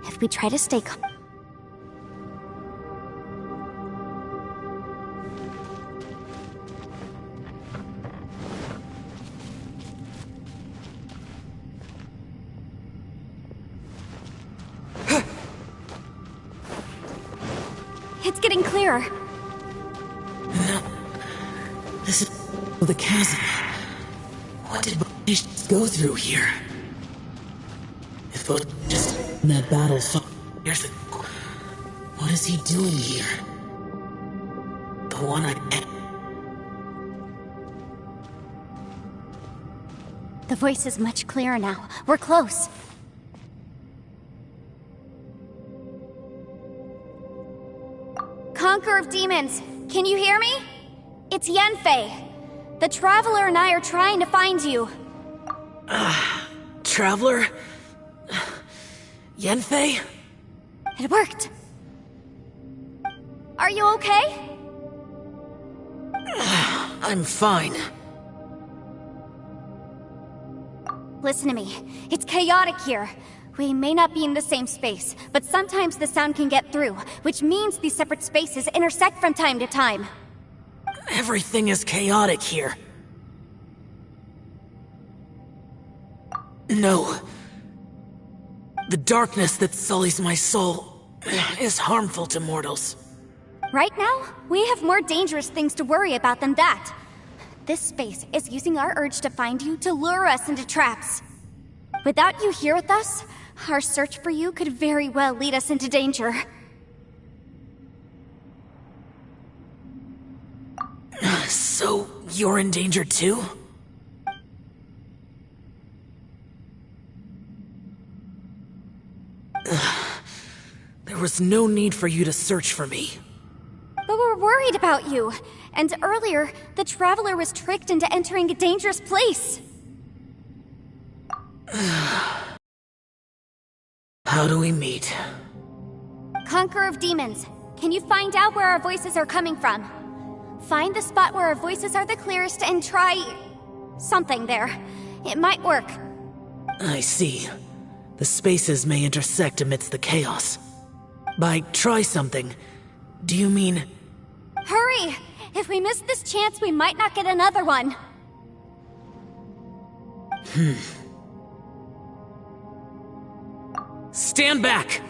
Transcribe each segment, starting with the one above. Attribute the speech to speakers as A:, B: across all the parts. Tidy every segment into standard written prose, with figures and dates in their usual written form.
A: If we try to stay calm... It's getting clearer.
B: No. This is the chasm. What did we go through here? If both just in that battle here's the... What is he doing here? The one I...
A: The voice is much clearer now. We're close. Conqueror of Demons, can you hear me? It's Yanfei. The Traveler and I are trying to find you.
B: Traveler? Yanfei?
A: It worked. Are you okay?
B: I'm fine.
A: Listen to me. It's chaotic here. We may not be in the same space, but sometimes the sound can get through, which means these separate spaces intersect from time to time.
B: Everything is chaotic here. No. The darkness that sullies my soul is harmful to mortals.
A: Right now, we have more dangerous things to worry about than that. This space is using our urge to find you to lure us into traps. Without you here with us, our search for you could very well lead us into danger.
B: So, you're in danger too? There was no need for you to search for me.
A: But we're worried about you. And earlier, the Traveler was tricked into entering a dangerous place.
B: How do we meet?
A: Conqueror of Demons, can you find out where our voices are coming from? Find the spot where our voices are the clearest and try... something there. It might work.
B: I see. The spaces may intersect amidst the chaos. By try something, do you mean...
A: Hurry! If we miss this chance, we might not get another one.
B: Stand back!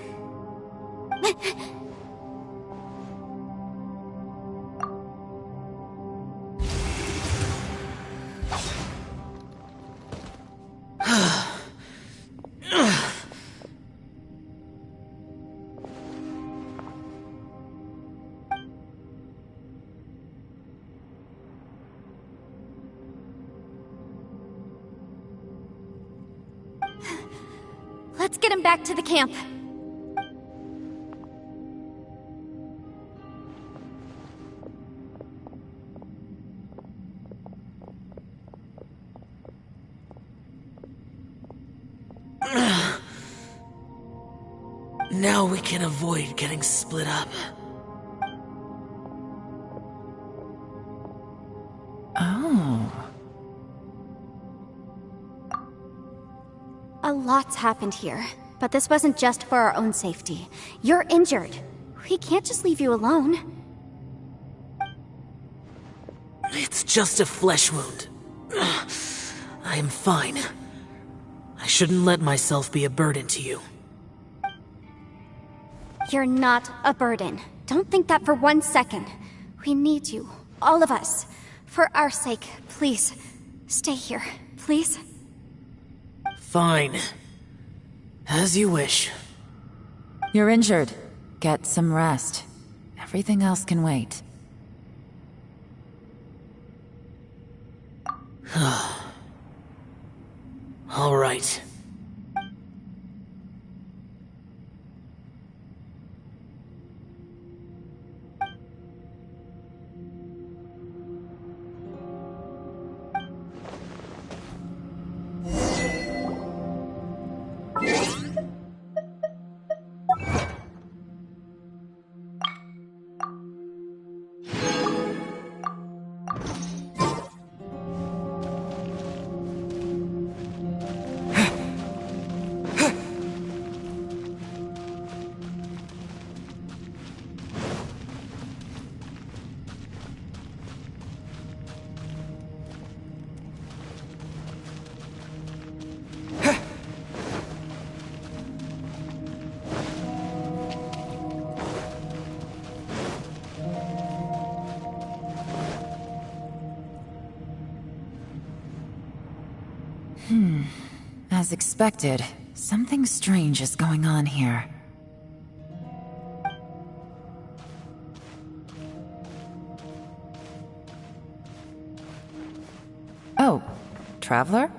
A: Let's get him back to the camp.
B: Now we can avoid getting split up.
C: Oh.
A: A lot's happened here, but this wasn't just for our own safety. You're injured. We can't just leave you alone.
B: It's just a flesh wound. I am fine. I shouldn't let myself be a burden to you.
A: You're not a burden. Don't think that for 1 second. We need you, all of us. For our sake, please, stay here, please.
B: Fine. As you wish.
C: You're injured. Get some rest. Everything else can wait.
B: All right.
C: As expected, something strange is going on here. Oh, Traveler?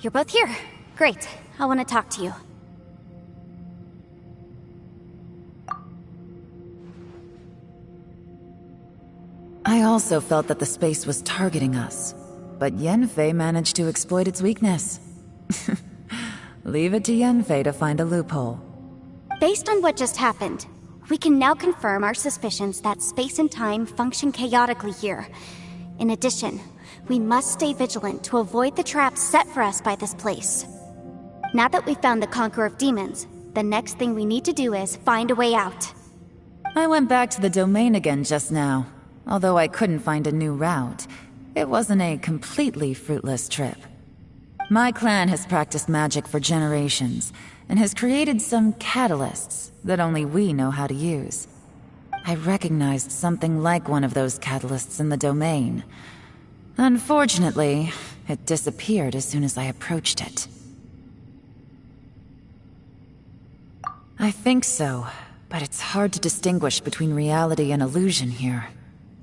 A: You're both here. Great. I want to talk to you.
C: I also felt that the space was targeting us, but Yenfei managed to exploit its weakness. Leave it to Yenfei to find a loophole.
A: Based on what just happened, we can now confirm our suspicions that space and time function chaotically here. In addition, we must stay vigilant to avoid the traps set for us by this place. Now that we've found the Conqueror of Demons, the next thing we need to do is find a way out.
C: I went back to the domain again just now. Although I couldn't find a new route, it wasn't a completely fruitless trip. My clan has practiced magic for generations, and has created some catalysts that only we know how to use. I recognized something like one of those catalysts in the domain. Unfortunately, it disappeared as soon as I approached it. I think so, but it's hard to distinguish between reality and illusion here.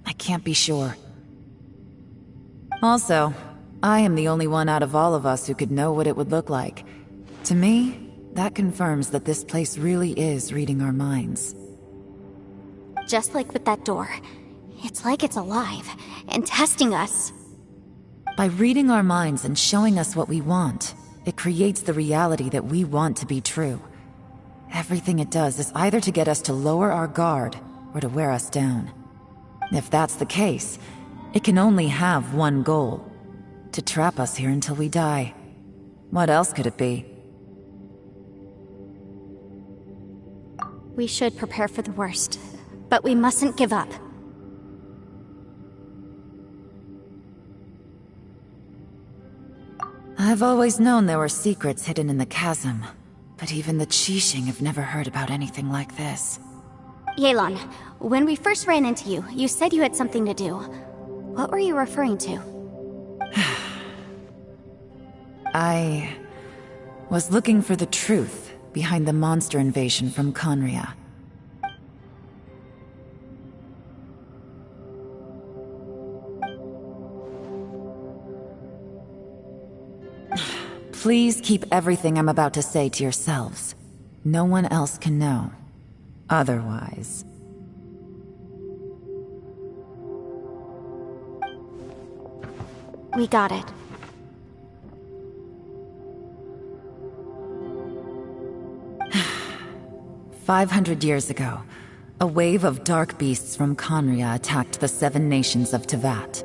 C: I can't be sure. Also, I am the only one out of all of us who could know what it would look like. To me, that confirms that this place really is reading our minds.
A: Just like with that door, it's like it's alive and testing us.
C: By reading our minds and showing us what we want, it creates the reality that we want to be true. Everything it does is either to get us to lower our guard or to wear us down. If that's the case, it can only have one goal: to trap us here until we die. What else could it be?
A: We should prepare for the worst, but we mustn't give up.
C: I've always known there were secrets hidden in the chasm, but even the Qixing have never heard about anything like this.
A: Yelan, when we first ran into you, you said you had something to do. What were you referring to?
C: I was looking for the truth behind the monster invasion from Conria. Please keep everything I'm about to say to yourselves. No one else can know. Otherwise...
A: We got it.
C: "500 years ago, a wave of dark beasts from Conria attacked the 7 nations of Tevat.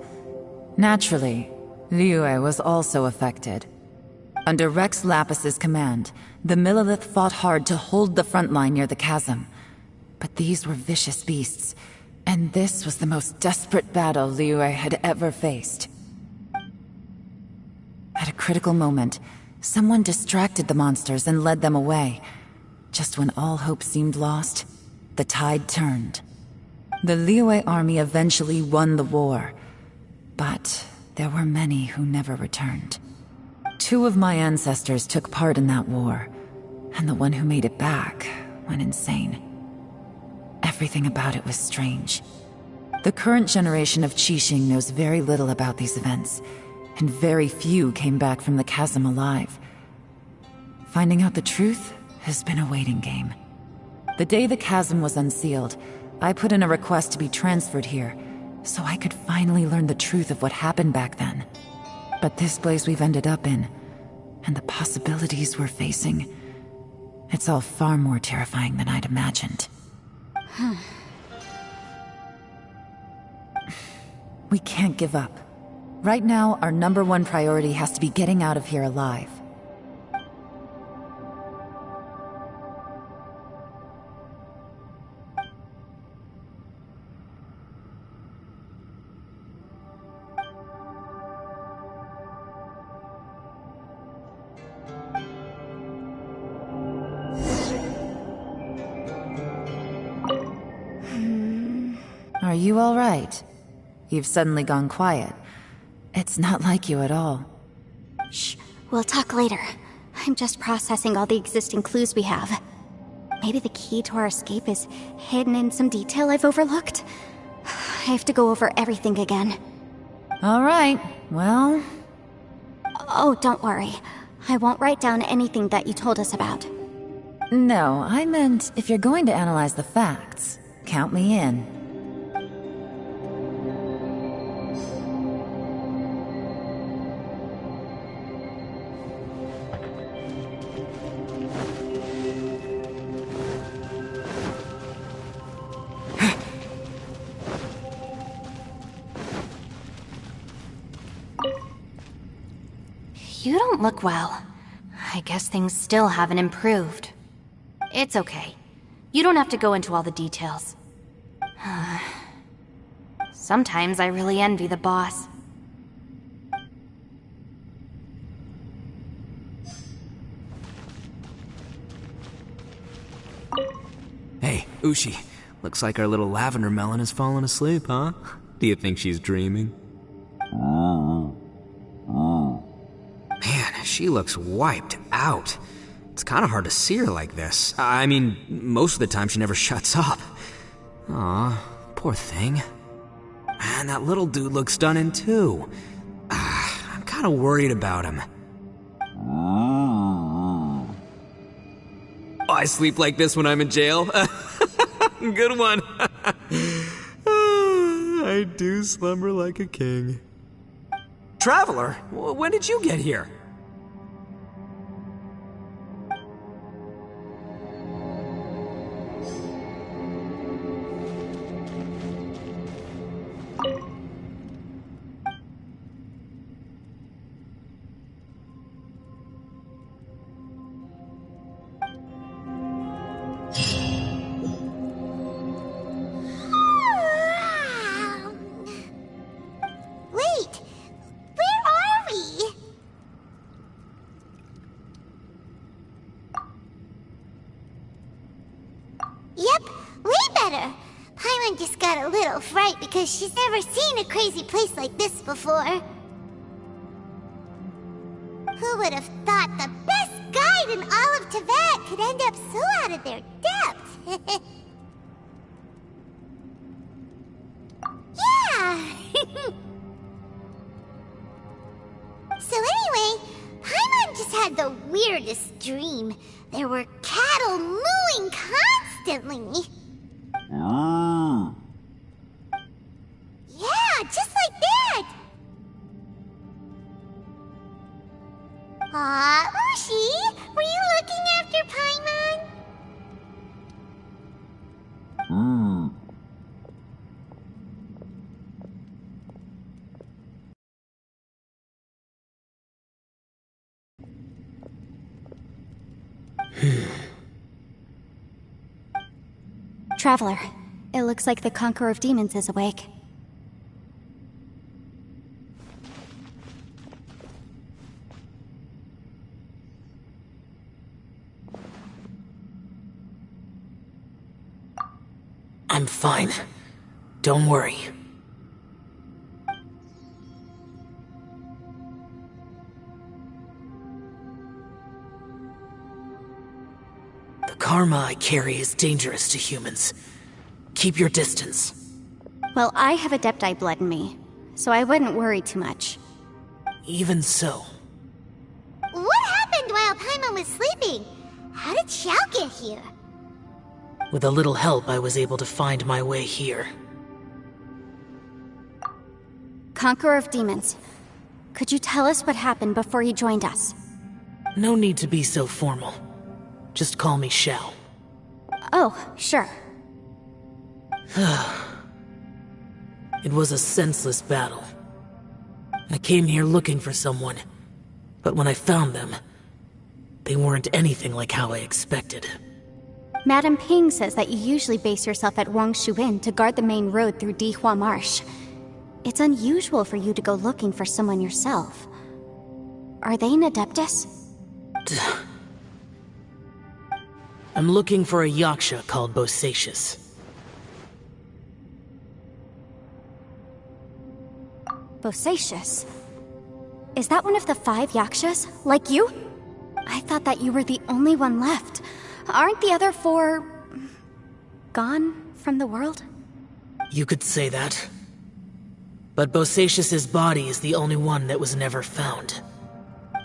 C: Naturally, Liyue was also affected. Under Rex Lapis's command, the Millelith fought hard to hold the front line near the chasm. But these were vicious beasts, and this was the most desperate battle Liyue had ever faced. At a critical moment, someone distracted the monsters and led them away. Just when all hope seemed lost, the tide turned. The Liyue army eventually won the war, but there were many who never returned. 2 of my ancestors took part in that war, and the one who made it back went insane. Everything about it was strange. The current generation of Qixing knows very little about these events, and very few came back from the chasm alive. Finding out the truth has been a waiting game. The day the chasm was unsealed, I put in a request to be transferred here, so I could finally learn the truth of what happened back then. But this place we've ended up in, and the possibilities we're facing, it's all far more terrifying than I'd imagined. We can't give up. Right now, our #1 priority has to be getting out of here alive. Are you all right? You've suddenly gone quiet. It's not like you at all.
A: Shh, we'll talk later. I'm just processing all the existing clues we have. Maybe the key to our escape is hidden in some detail I've overlooked. I have to go over everything again.
C: All right, well...
A: Oh, don't worry. I won't write down anything that you told us about.
C: No, I meant if you're going to analyze the facts, count me in.
A: You don't look well. I guess things still haven't improved. It's okay. You don't have to go into all the details. Sometimes I really envy the boss.
D: Hey, Ushi. Looks like our little lavender melon has fallen asleep, huh? Do you think she's dreaming? Man, she looks wiped out. It's kind of hard to see her like this. I mean, most of the time she never shuts up. Aw, poor thing. Man, that little dude looks stunning too. I'm kind of worried about him. I sleep like this when I'm in jail. Good one. I do slumber like a king. Traveler, when did you get here?
E: Just got a little fright because she's never seen a crazy place like this before. Who would have thought the best guide in all of Tibet could end up so out of their depth? Yeah! So anyway, Paimon just had the weirdest dream. There were cattle mooing constantly. Yeah, just like that! Aw, Ushi, were you looking after Paimon?
A: Traveler, it looks like the Conqueror of Demons is awake.
B: I'm fine. Don't worry. The karma I carry is dangerous to humans. Keep your distance.
A: Well, I have Adepti blood in me, so I wouldn't worry too much.
B: Even so.
E: What happened while Paimon was sleeping? How did Xiao get here?
B: With a little help, I was able to find my way here.
A: Conqueror of Demons, could you tell us what happened before you joined us?
B: No need to be so formal. Just call me Xiao.
A: Oh, sure.
B: It was a senseless battle. I came here looking for someone, but when I found them, they weren't anything like how I expected.
A: Madame Ping says that you usually base yourself at Wangshu Inn to guard the main road through Dihua Marsh. It's unusual for you to go looking for someone yourself. Are they an Adeptus?
B: I'm looking for a Yaksha called Bosacius.
A: Bosacious. Is that one of the 5 Yakshas, like you? I thought that you were the only one left. Aren't the other 4... gone from the world?
F: You could say that. But Bosacious's body is the only one that was never found.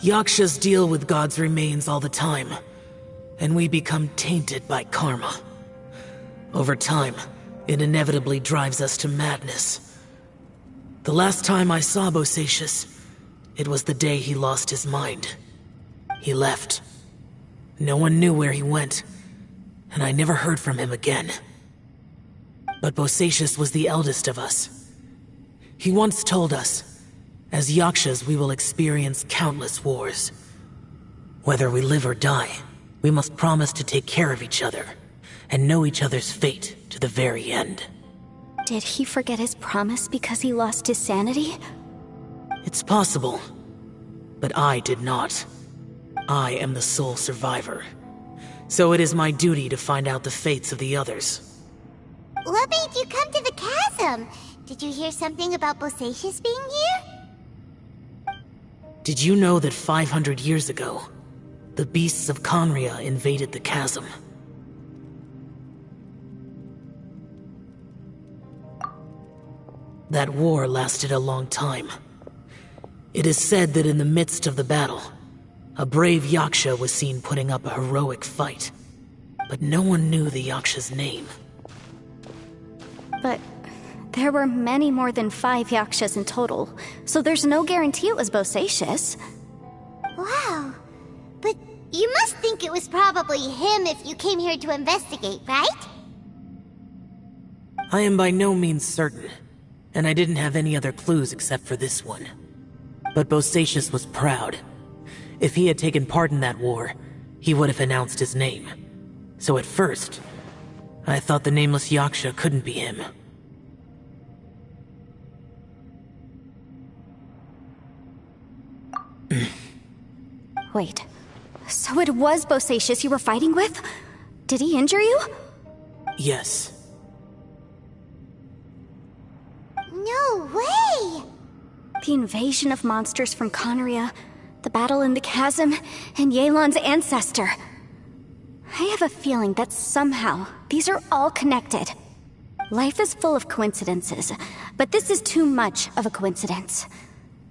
F: Yakshas deal with God's remains all the time, and we become tainted by karma. Over time, it inevitably drives us to madness. The last time I saw Bosacious, it was the day he lost his mind. He left. No one knew where he went, and I never heard from him again. But Bosacious was the eldest of us. He once told us, as Yakshas we will experience countless wars. Whether we live or die, we must promise to take care of each other, and know each other's fate to the very end.
A: Did he forget his promise because he lost his sanity?
F: It's possible, but I did not. I am the sole survivor, so it is my duty to find out the fates of the others.
E: What made you come to the chasm? Did you hear something about Bosacious being here?
F: Did you know that 500 years ago, the beasts of Conria invaded the chasm? That war lasted a long time. It is said that in the midst of the battle, a brave Yaksha was seen putting up a heroic fight. But no one knew the Yaksha's name.
A: But there were many more than 5 Yakshas in total, so there's no guarantee it was Bosacious.
E: Wow. But you must think it was probably him if you came here to investigate, right?
F: I am by no means certain, and I didn't have any other clues except for this one. But Bosacious was proud. If he had taken part in that war, he would have announced his name. So at first, I thought the nameless Yaksha couldn't be him.
A: Wait, so it was Bosacious you were fighting with? Did he injure you?
F: Yes.
E: No way!
A: The invasion of monsters from Conria, the battle in the chasm, and Yelan's ancestor. I have a feeling that somehow these are all connected. Life is full of coincidences, but this is too much of a coincidence.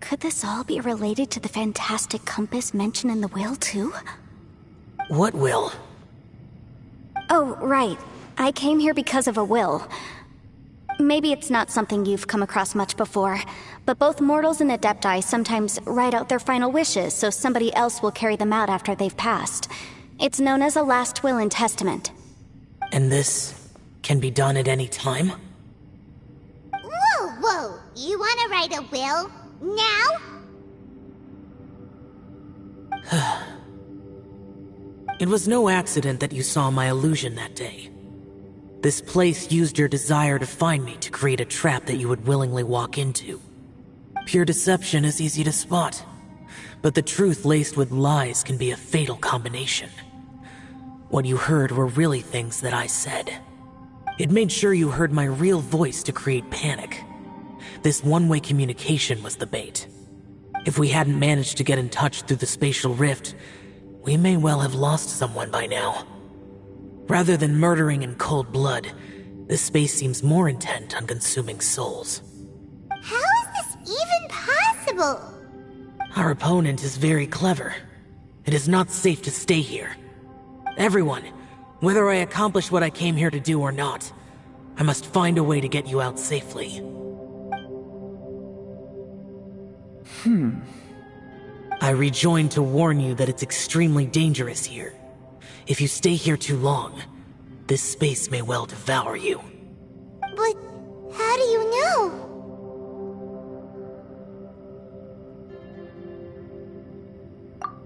A: Could this all be related to the fantastic compass mentioned in the will, too?
F: What will?
A: Oh, right. I came here because of a will. Maybe it's not something you've come across much before, but both mortals and adepti sometimes write out their final wishes so somebody else will carry them out after they've passed. It's known as a last will and testament.
F: And this can be done at any time?
E: Whoa, whoa! You wanna write a will? Now?
F: It was no accident that you saw my illusion that day. This place used your desire to find me to create a trap that you would willingly walk into. Pure deception is easy to spot, but the truth laced with lies can be a fatal combination. What you heard were really things that I said. It made sure you heard my real voice to create panic. This one-way communication was the bait. If we hadn't managed to get in touch through the spatial rift, we may well have lost someone by now. Rather than murdering in cold blood, this space seems more intent on consuming souls.
E: How is this even possible?
F: Our opponent is very clever. It is not safe to stay here. Everyone, whether I accomplish what I came here to do or not, I must find a way to get you out safely. I rejoined to warn you that it's extremely dangerous here. If you stay here too long, this space may well devour you.
E: But how do you know?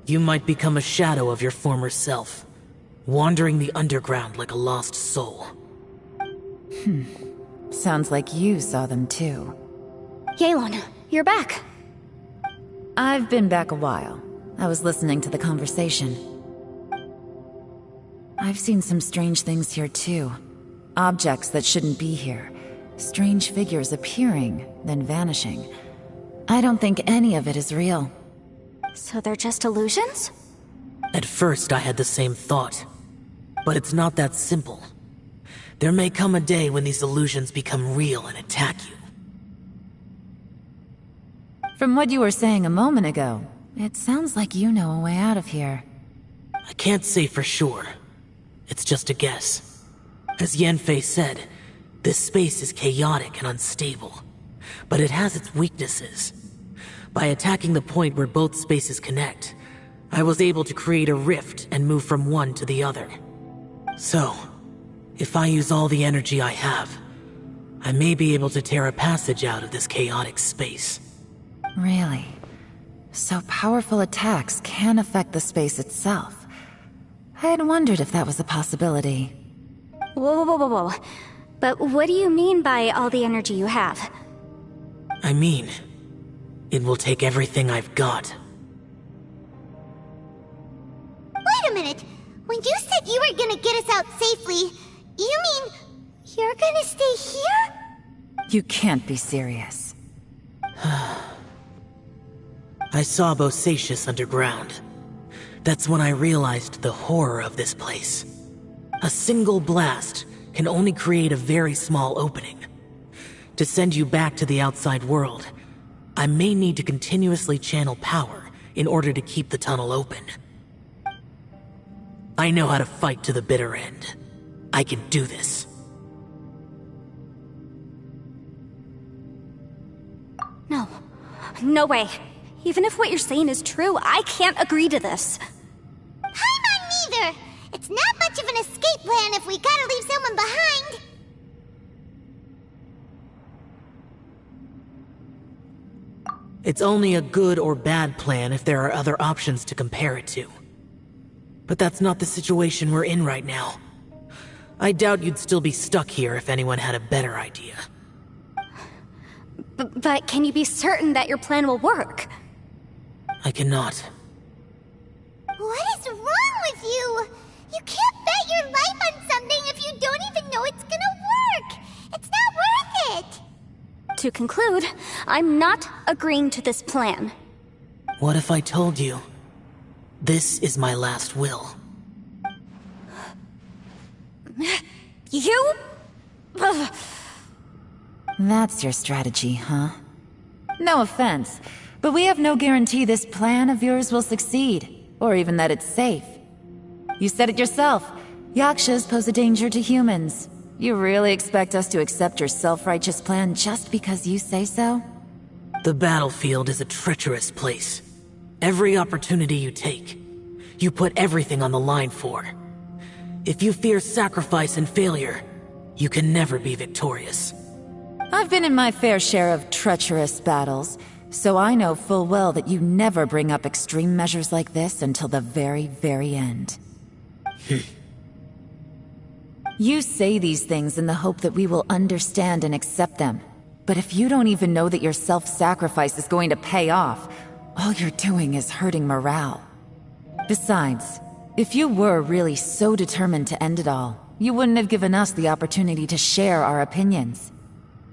F: You might become a shadow of your former self, wandering the underground like a lost soul.
C: Sounds like you saw them too.
A: Yelan, you're back.
C: I've been back a while. I was listening to the conversation. I've seen some strange things here too. Objects that shouldn't be here. Strange figures appearing, then vanishing. I don't think any of it is real.
A: So they're just illusions?
F: At first, I had the same thought. But it's not that simple. There may come a day when these illusions become real and attack you.
C: From what you were saying a moment ago, it sounds like you know a way out of here.
F: I can't say for sure. It's just a guess. As Yanfei said, this space is chaotic and unstable. But it has its weaknesses. By attacking the point where both spaces connect, I was able to create a rift and move from one to the other. So, if I use all the energy I have, I may be able to tear a passage out of this chaotic space.
C: Really? So powerful attacks can affect the space itself. I had wondered if that was a possibility.
A: Whoa, whoa, whoa, whoa, whoa. But what do you mean by all the energy you have?
F: I mean, it will take everything I've got.
E: Wait a minute! When you said you were gonna get us out safely, you mean you're gonna stay here?
C: You can't be serious.
F: I saw Bosacius underground. That's when I realized the horror of this place. A single blast can only create a very small opening. To send you back to the outside world, I may need to continuously channel power in order to keep the tunnel open. I know how to fight to the bitter end. I can do this.
A: No. No way. Even if what you're saying is true, I can't agree to this.
E: Paimon neither! It's not much of an escape plan if we gotta leave someone behind!
F: It's only a good or bad plan if there are other options to compare it to. But that's not the situation we're in right now. I doubt you'd still be stuck here if anyone had a better idea.
A: But can you be certain that your plan will work?
F: I cannot.
E: What is wrong with you? You can't bet your life on something if you don't even know it's gonna work! It's not worth it!
A: To conclude, I'm not agreeing to this plan.
F: What if I told you? This is my last will.
A: You? Ugh.
C: That's your strategy, huh? No offense, but we have no guarantee this plan of yours will succeed, or even that it's safe. You said it yourself. Yakshas pose a danger to humans. You really expect us to accept your self-righteous plan just because you say so?
F: The battlefield is a treacherous place. Every opportunity you take, you put everything on the line for. If you fear sacrifice and failure, you can never be victorious.
C: I've been in my fair share of treacherous battles, so I know full well that you never bring up extreme measures like this until the very, very end. You say these things in the hope that we will understand and accept them. But if you don't even know that your self-sacrifice is going to pay off, all you're doing is hurting morale. Besides, if you were really so determined to end it all, you wouldn't have given us the opportunity to share our opinions.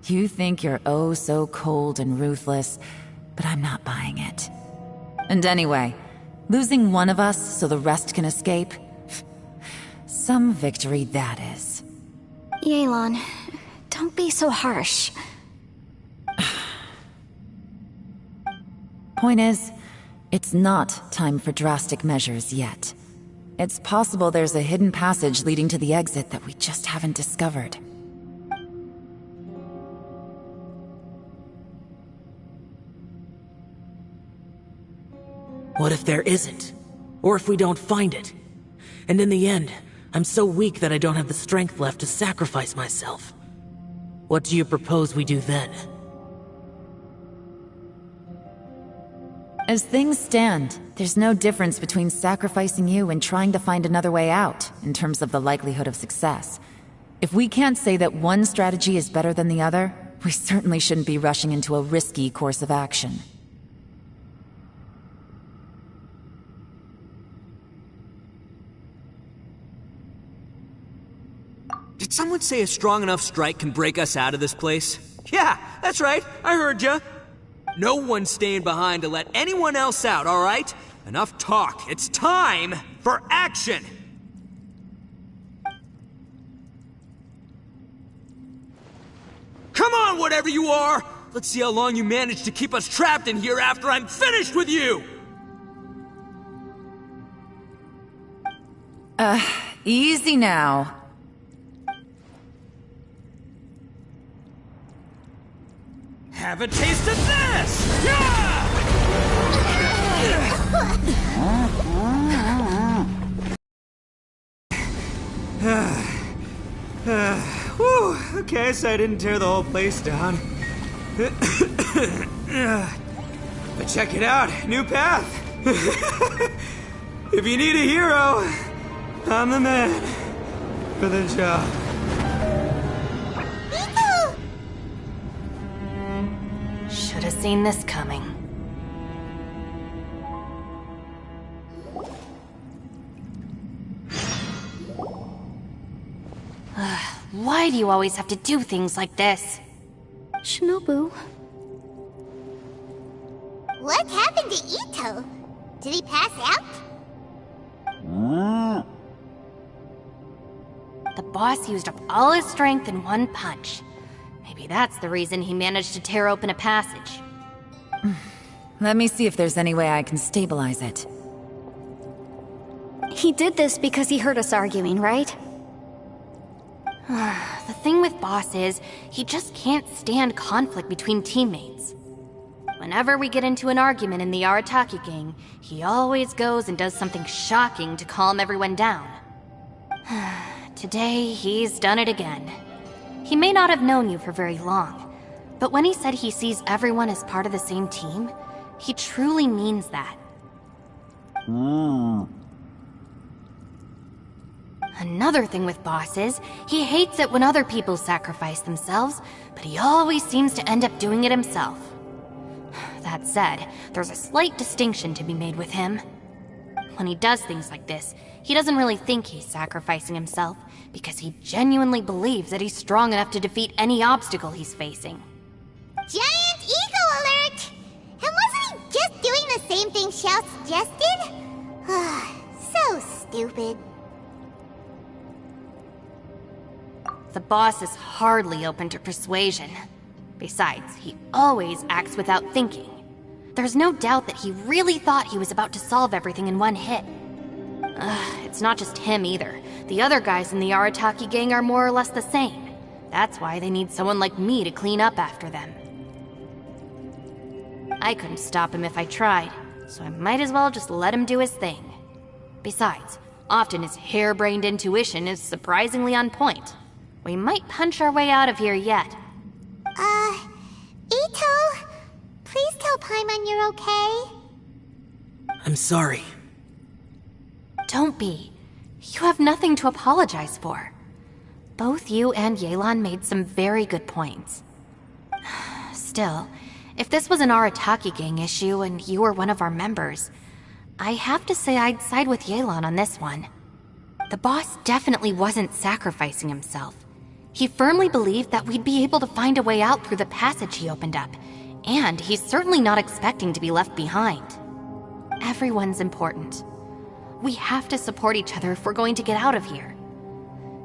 C: You think you're oh so cold and ruthless, but I'm not buying it. And anyway, losing one of us so the rest can escape? Some victory that is.
A: Yelan, don't be so harsh.
C: Point is, it's not time for drastic measures yet. It's possible there's a hidden passage leading to the exit that we just haven't discovered.
F: What if there isn't? Or if we don't find it? And in the end, I'm so weak that I don't have the strength left to sacrifice myself. What do you propose we do then?
C: As things stand, there's no difference between sacrificing you and trying to find another way out, in terms of the likelihood of success. If we can't say that one strategy is better than the other, we certainly shouldn't be rushing into a risky course of action.
D: Did someone say a strong enough strike can break us out of this place? Yeah, that's right. I heard ya. No one's staying behind to let anyone else out, alright? Enough talk. It's time for action! Come on, whatever you are! Let's see how long you manage to keep us trapped in here after I'm finished with you!
C: Easy now.
D: Have a taste of this! Yeah! Whew, okay, so I didn't tear the whole place down. But check it out, new path. If you need a hero, I'm the man for the job.
G: Should have seen this coming. Why do you always have to do things like this?
A: Shinobu.
E: What happened to Ito? Did he pass out?
G: The boss used up all his strength in one punch. Maybe that's the reason he managed to tear open a passage.
C: Let me see if there's any way I can stabilize it.
A: He did this because he heard us arguing, right?
G: The thing with Boss is, he just can't stand conflict between teammates. Whenever we get into an argument in the Arataki gang, he always goes and does something shocking to calm everyone down. Today, he's done it again. He may not have known you for very long, but when he said he sees everyone as part of the same team, he truly means that. Another thing with Boss is, he hates it when other people sacrifice themselves, but he always seems to end up doing it himself. That said, there's a slight distinction to be made with him. When he does things like this, he doesn't really think he's sacrificing himself, because he genuinely believes that he's strong enough to defeat any obstacle he's facing.
E: Giant ego alert! And wasn't he just doing the same thing Xiao suggested? So stupid.
G: The boss is hardly open to persuasion. Besides, he always acts without thinking. There's no doubt that he really thought he was about to solve everything in one hit. It's not just him either. The other guys in the Arataki gang are more or less the same. That's why they need someone like me to clean up after them. I couldn't stop him if I tried, so I might as well just let him do his thing. Besides, often his harebrained intuition is surprisingly on point. We might punch our way out of here yet.
E: Ito, please tell Paimon you're okay.
F: I'm sorry.
G: Don't be. You have nothing to apologize for. Both you and Yelan made some very good points. Still, if this was an Arataki gang issue and you were one of our members, I have to say I'd side with Yelan on this one. The boss definitely wasn't sacrificing himself. He firmly believed that we'd be able to find a way out through the passage he opened up, and he's certainly not expecting to be left behind. Everyone's important. We have to support each other if we're going to get out of here.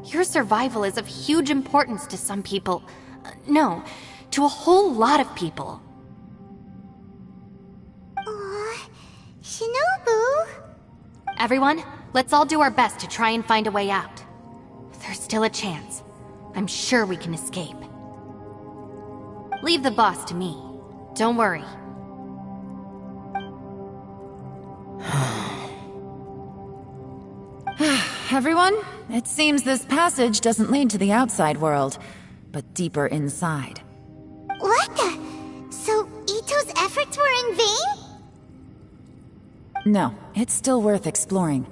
G: Your survival is of huge importance to some people. No, to a whole lot of people.
E: Aw, Shinobu.
G: Everyone, let's all do our best to try and find a way out. There's still a chance. I'm sure we can escape. Leave the boss to me. Don't worry.
C: Everyone, it seems this passage doesn't lead to the outside world, but deeper inside.
E: What the? So Ito's efforts were in vain?
C: No, it's still worth exploring.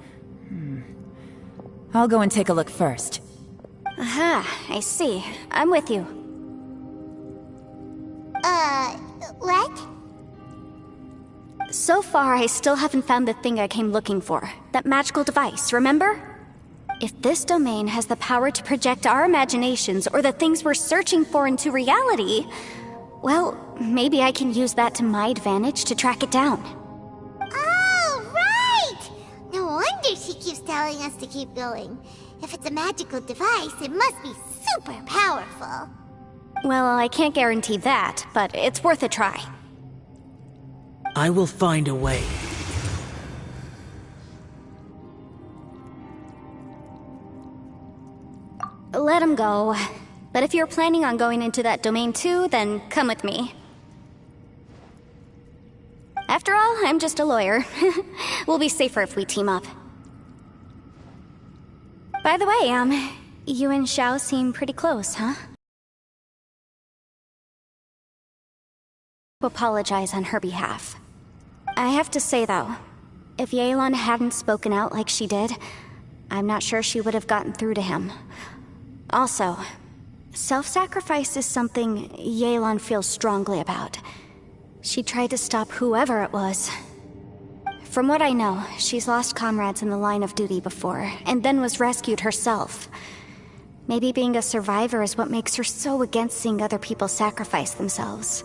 C: I'll go and take a look first.
A: Aha, I see. I'm with you.
E: What?
A: So far, I still haven't found the thing I came looking for. That magical device, remember? If this domain has the power to project our imaginations or the things we're searching for into reality, Well, maybe I can use that to my advantage to track it down.
E: Oh, right! No wonder she keeps telling us to keep going. If it's a magical device, it must be super powerful.
A: Well, I can't guarantee that, but it's worth a try.
F: I will find a way.
A: Let him go. But if you're planning on going into that domain too, then come with me. After all, I'm just a lawyer. We'll be safer if we team up. By the way, you and Xiao seem pretty close, huh? Apologize on her behalf. I have to say though, if Yelan hadn't spoken out like she did, I'm not sure she would have gotten through to him. Also, self-sacrifice is something Yelan feels strongly about. She tried to stop whoever it was. From what I know, she's lost comrades in the line of duty before, and then was rescued herself. Maybe being a survivor is what makes her so against seeing other people sacrifice themselves.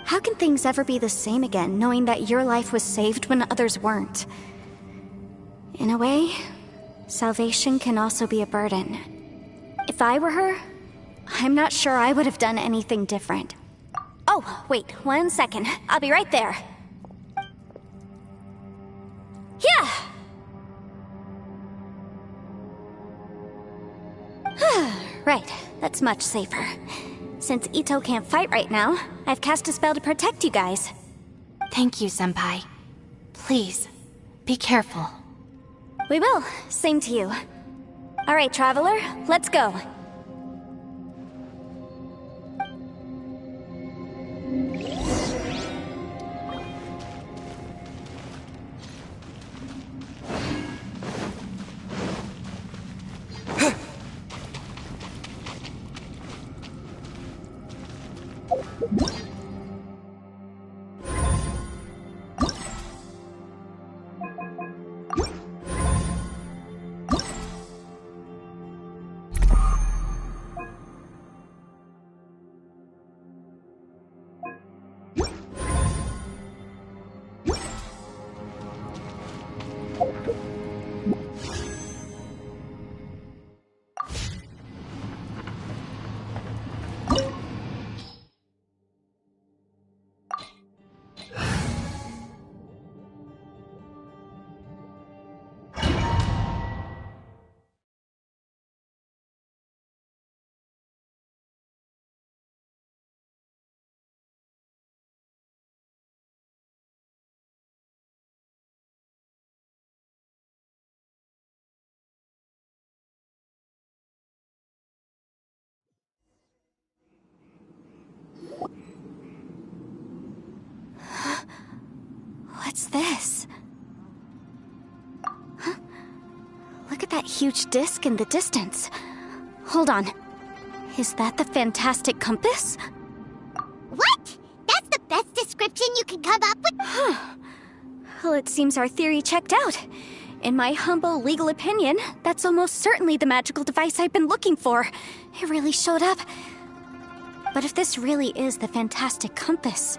A: How can things ever be the same again, knowing that your life was saved when others weren't? In a way, salvation can also be a burden. If I were her, I'm not sure I would have done anything different. Oh, wait, 1 second. I'll be right there. Yeah! Right, that's much safer. Since Ito can't fight right now, I've cast a spell to protect you guys.
G: Thank you, Senpai. Please, be careful.
A: We will. Same to you. All right, Traveler, let's go. What's this? Huh? Look at that huge disc in the distance. Hold on. Is that the fantastic compass?
E: What? That's the best description you can come up with?
A: Well, it seems our theory checked out. In my humble legal opinion, that's almost certainly the magical device I've been looking for. It really showed up. But if this really is the fantastic compass,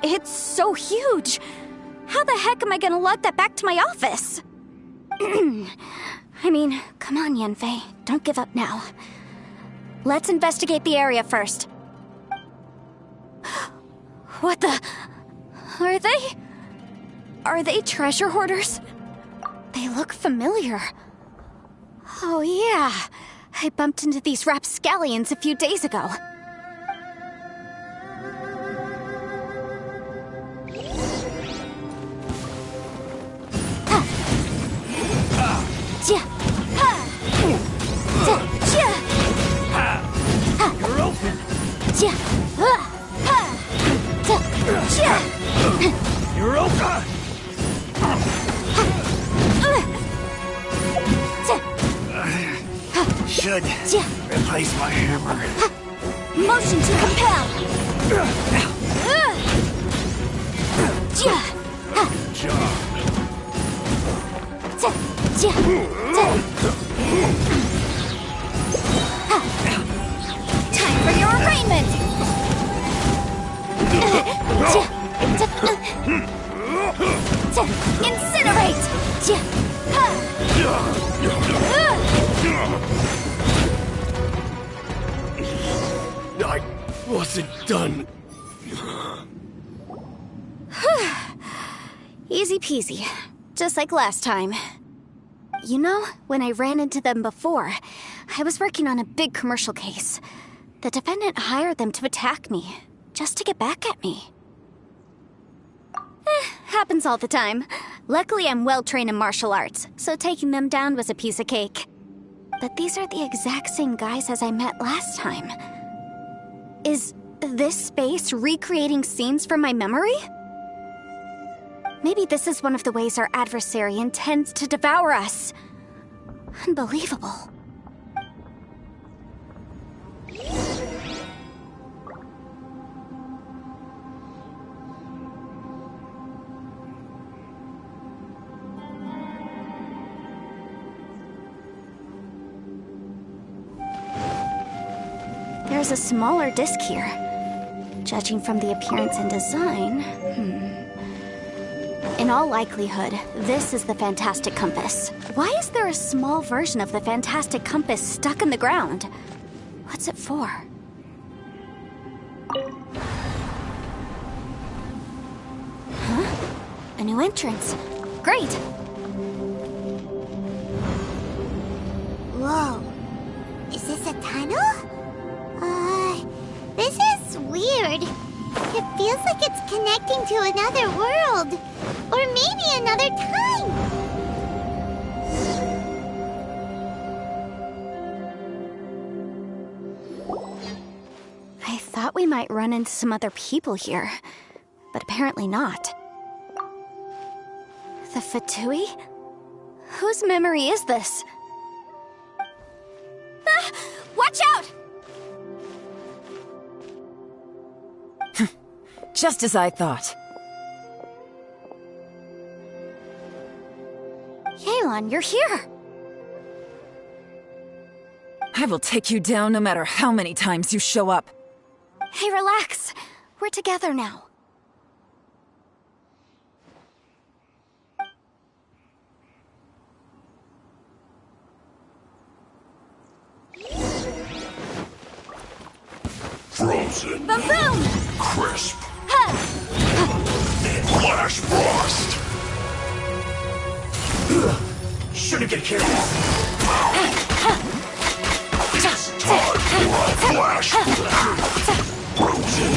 A: it's so huge! How the heck am I gonna lug that back to my office? I mean, come on, Yanfei. Don't give up now. Let's investigate the area first. What the... Are they treasure hoarders? They look familiar. Oh yeah, I bumped into these rapscallions a few days ago.
H: You're open. You're open. Should replace my hammer.
A: Motion to compel.
H: Good job.
A: Time for your arraignment! Incinerate!
H: I wasn't done.
A: Easy peasy. Just like last time. You know, when I ran into them before, I was working on a big commercial case. The defendant hired them to attack me, just to get back at me. Happens all the time. Luckily, I'm well-trained in martial arts, so taking them down was a piece of cake. But these are the exact same guys as I met last time. Is this space recreating scenes from my memory? Maybe this is one of the ways our adversary intends to devour us. Unbelievable. There's a smaller disc here. Judging from the appearance and design, In all likelihood, this is the Fantastic Compass. Why is there a small version of the Fantastic Compass stuck in the ground? What's it for? Huh? A new entrance. Great!
E: Whoa. Is this a tunnel? This is weird. It feels like it's connecting to another world. Or maybe another time.
A: I thought we might run into some other people here, but apparently not. The Fatui? Whose memory is this? Ah! Watch out!
C: Just as I thought.
A: Yelan, you're here!
C: I will take you down no matter how many times you show up.
A: Hey, relax. We're together now.
H: Frozen.
A: Boom boom!
H: Crisp.
A: Ha!
H: Flash frost. Shouldn't get careful. It's time for a flash flare. Frozen.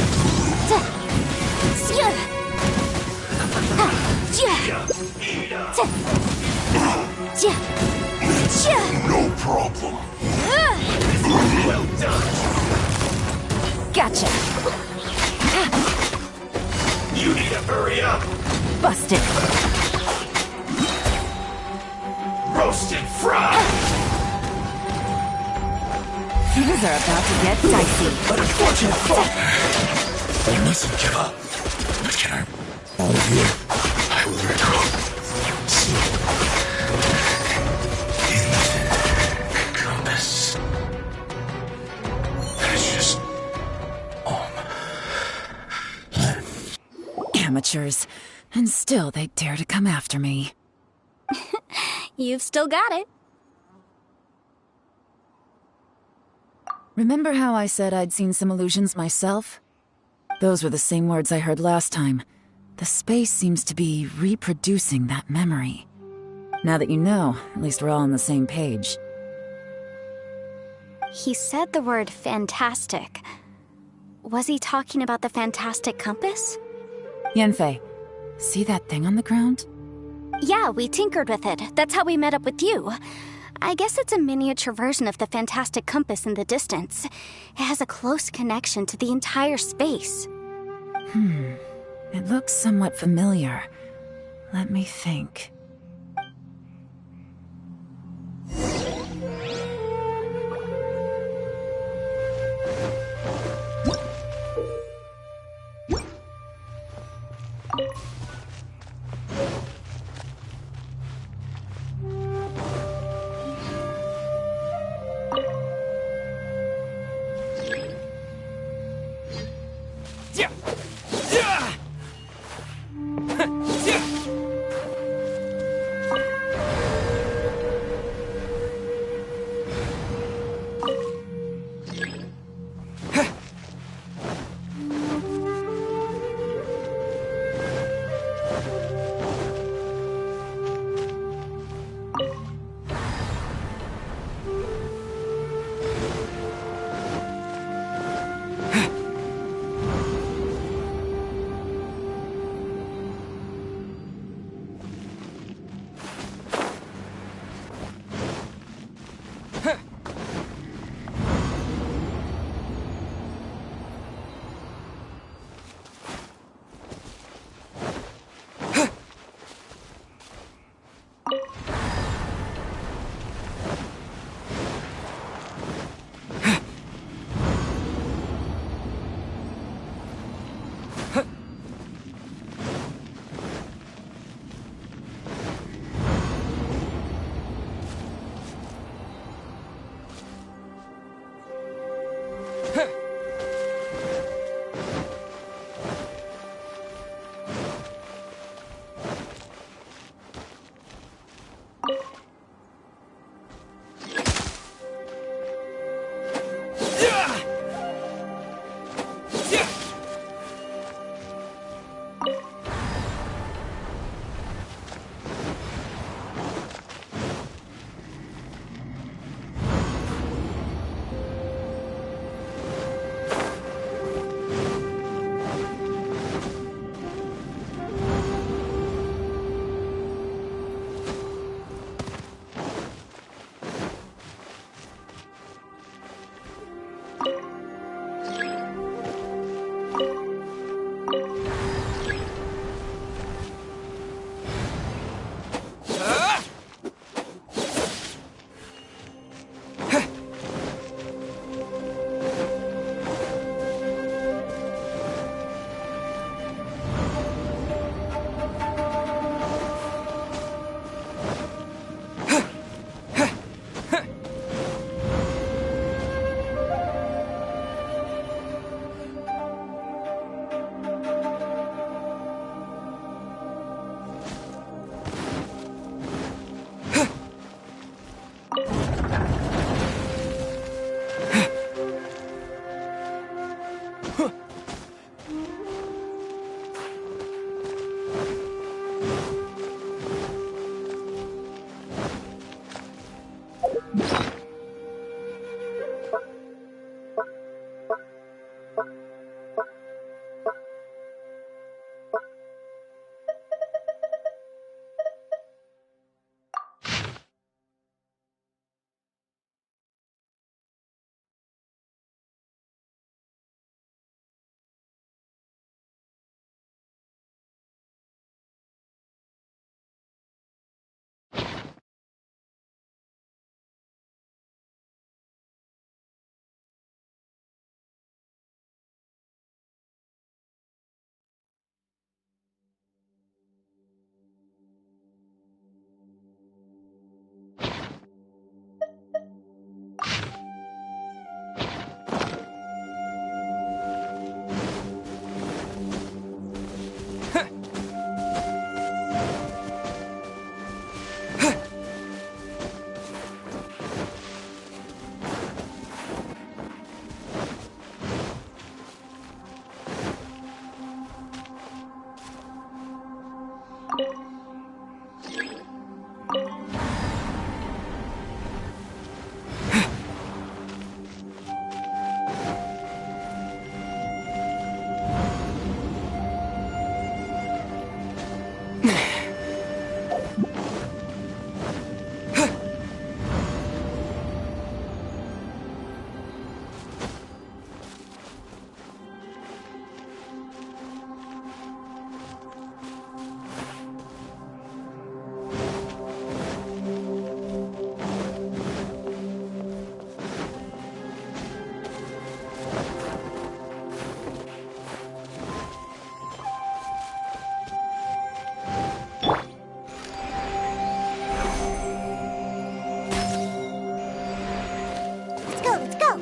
H: No problem. Well done.
C: Gotcha.
H: You need to hurry up.
C: Busted.
H: Roasted fried.
C: Things are about to get dicey.
H: An unfortunate fall. You mustn't give up. What can I? All of you. I will return. Compass. It's just...
C: Amateurs. And still they dare to come after me.
A: You've still got it.
C: Remember how I said I'd seen some illusions myself? Those were the same words I heard last time. The space seems to be reproducing that memory. Now that you know, at least we're all on the same page.
A: He said the word fantastic. Was he talking about the Fantastic Compass?
C: Yanfei, see that thing on the ground?
A: Yeah, we tinkered with it. That's how we met up with you. I guess it's a miniature version of the Fantastic Compass in the distance. It has a close connection to the entire space.
C: It looks somewhat familiar. Let me think.
E: Let's go, let's go.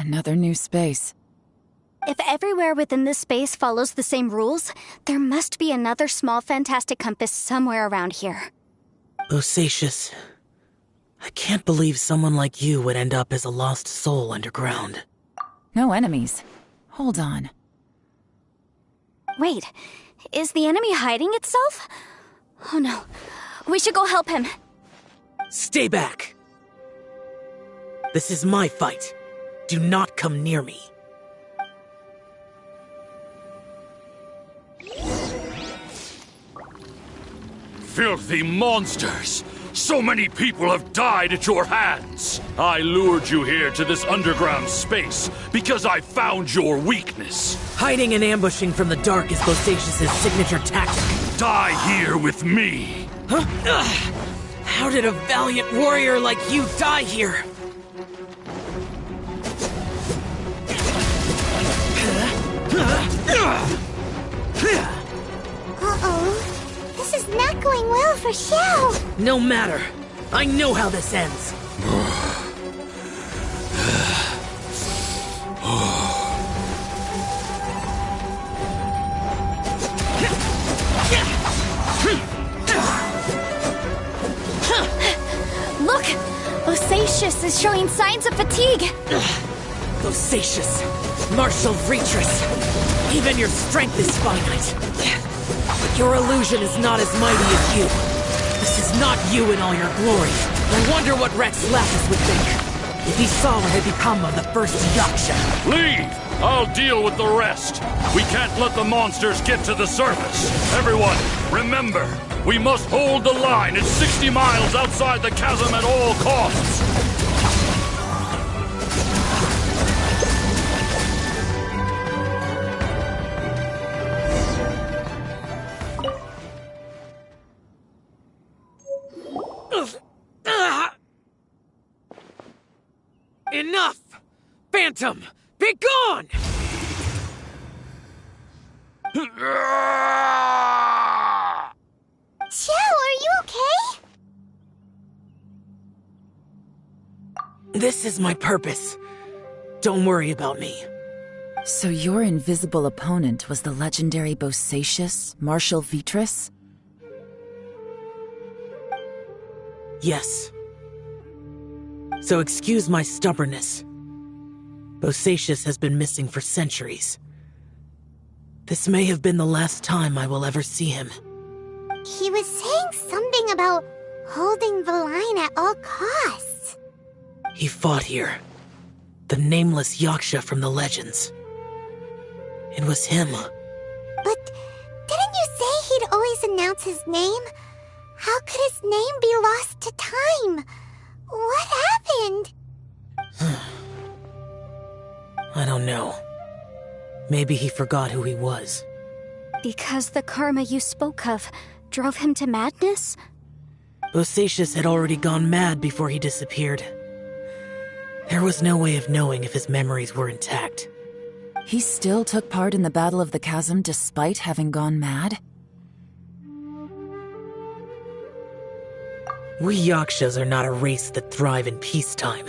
C: Another new space.
A: If everywhere within this space follows the same rules, there must be another small fantastic compass somewhere around here.
F: Bosacius, I can't believe someone like you would end up as a lost soul underground.
C: No enemies. Hold on.
A: Wait, is the enemy hiding itself? Oh no, we should go help him.
F: Stay back! This is my fight. Do not come near me.
H: Filthy monsters! So many people have died at your hands! I lured you here to this underground space because I found your weakness.
F: Hiding and ambushing from the dark is Bosacius' signature tactic.
H: Die here with me!
F: Huh? Ugh. How did a valiant warrior like you die here?
E: Uh-oh. This is not going well for Xiao.
F: No matter. I know how this ends.
A: Look! Bosacius is showing signs of fatigue.
F: Bosacius, martial Vitris. Even your strength is finite. But your illusion is not as mighty as you. This is not you in all your glory. I wonder what Rex Lapis would think if he saw what had become of the first Yaksha.
H: Leave! I'll deal with the rest. We can't let the monsters get to the surface. Everyone, remember, we must hold the line at 60 miles outside the chasm at all costs.
F: Enough! Phantom, be gone!
E: Xiao, are you okay?
F: This is my purpose. Don't worry about me.
C: So your invisible opponent was the legendary Bosacius, Martial Vitris?
F: Yes. So excuse my stubbornness. Bosacius has been missing for centuries. This may have been the last time I will ever see him.
E: He was saying something about holding the line at all costs.
F: He fought here. The nameless Yaksha from the legends. It was him.
E: But didn't you say he'd always announce his name? How could his name be lost to time? What happened?
F: I don't know. Maybe he forgot who he was.
A: Because the karma you spoke of drove him to madness?
F: Bosacius had already gone mad before he disappeared. There was no way of knowing if his memories were intact.
C: He still took part in the Battle of the Chasm despite having gone mad?
F: We Yakshas are not a race that thrive in peacetime.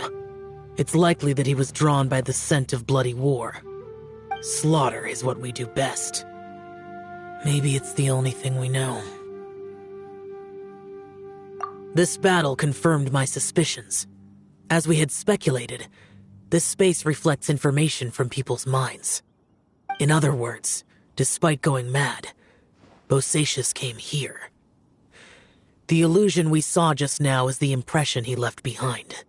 F: It's likely that he was drawn by the scent of bloody war. Slaughter is what we do best. Maybe it's the only thing we know. This battle confirmed my suspicions. As we had speculated, this space reflects information from people's minds. In other words, despite going mad, Bosacius came here. The illusion we saw just now is the impression he left behind.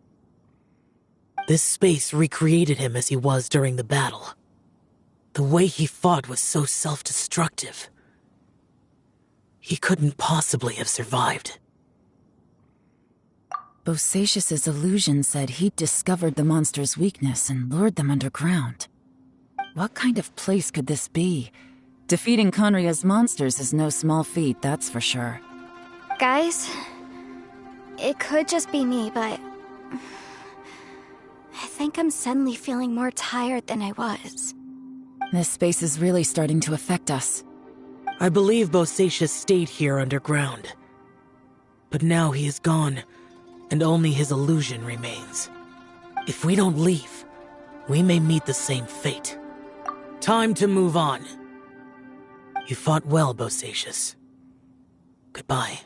F: This space recreated him as he was during the battle. The way he fought was so self-destructive. He couldn't possibly have survived.
C: Bosacius's illusion said he'd discovered the monster's weakness and lured them underground. What kind of place could this be? Defeating Conria's monsters is no small feat, that's for sure.
A: Guys, it could just be me, but I think I'm suddenly feeling more tired than I was.
C: This space is really starting to affect us.
F: I believe Bosacius stayed here underground. But now he is gone, and only his illusion remains. If we don't leave, we may meet the same fate. Time to move on. You fought well, Bosacius. Goodbye.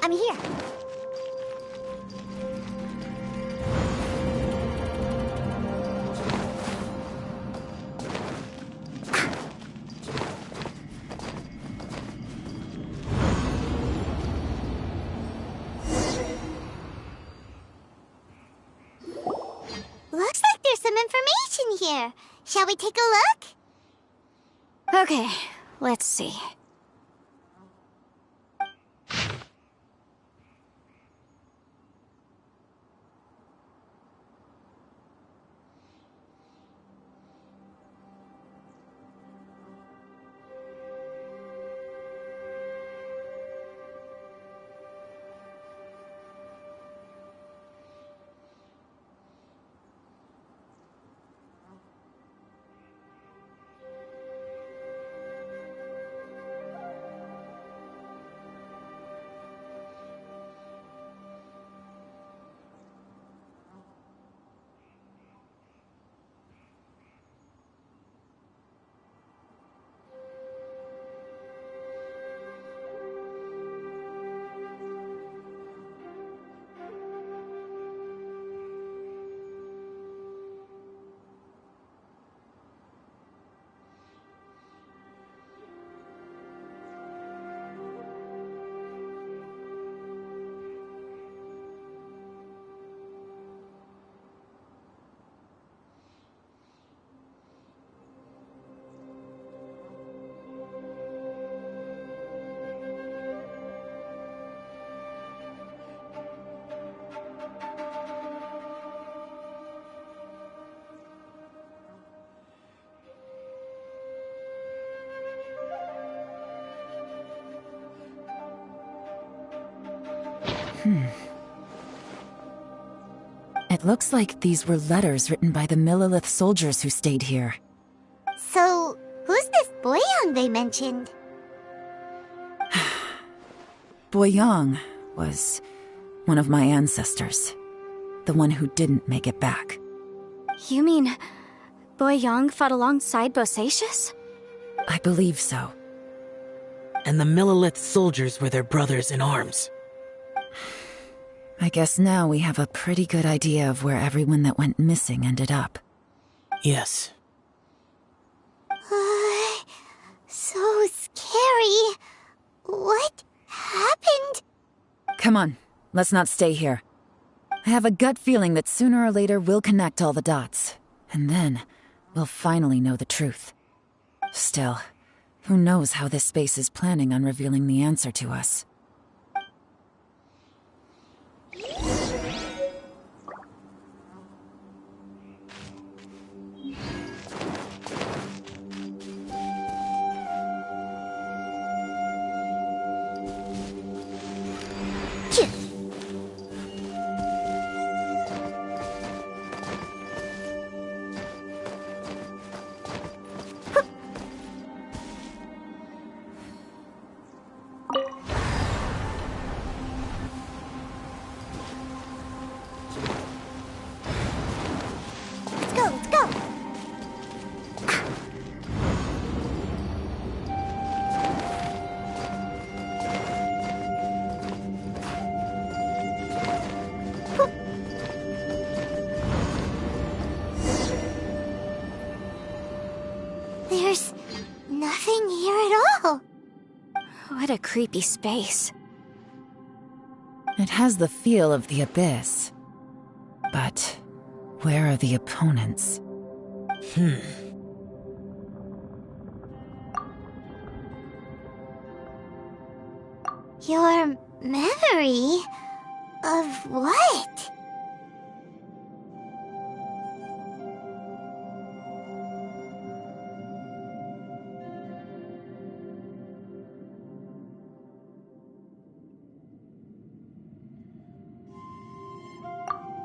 E: I'm here. Looks like there's some information here. Shall we take a look?
A: Okay, let's see.
C: It looks like these were letters written by the Millelith soldiers who stayed here.
E: So, who's this Boyang they mentioned?
C: Boyang was one of my ancestors. The one who didn't make it back.
A: You mean Boyang fought alongside Bosacius?
C: I believe so.
F: And the Millelith soldiers were their brothers in arms.
C: I guess now we have a pretty good idea of where everyone that went missing ended up.
F: Yes.
E: So scary. What happened?
C: Come on, let's not stay here. I have a gut feeling that sooner or later we'll connect all the dots. And then, we'll finally know the truth. Still, who knows how this space is planning on revealing the answer to us.
E: There's nothing here at all.
A: What a creepy space.
C: It has the feel of the abyss. But where are the opponents?
E: Your memory of what?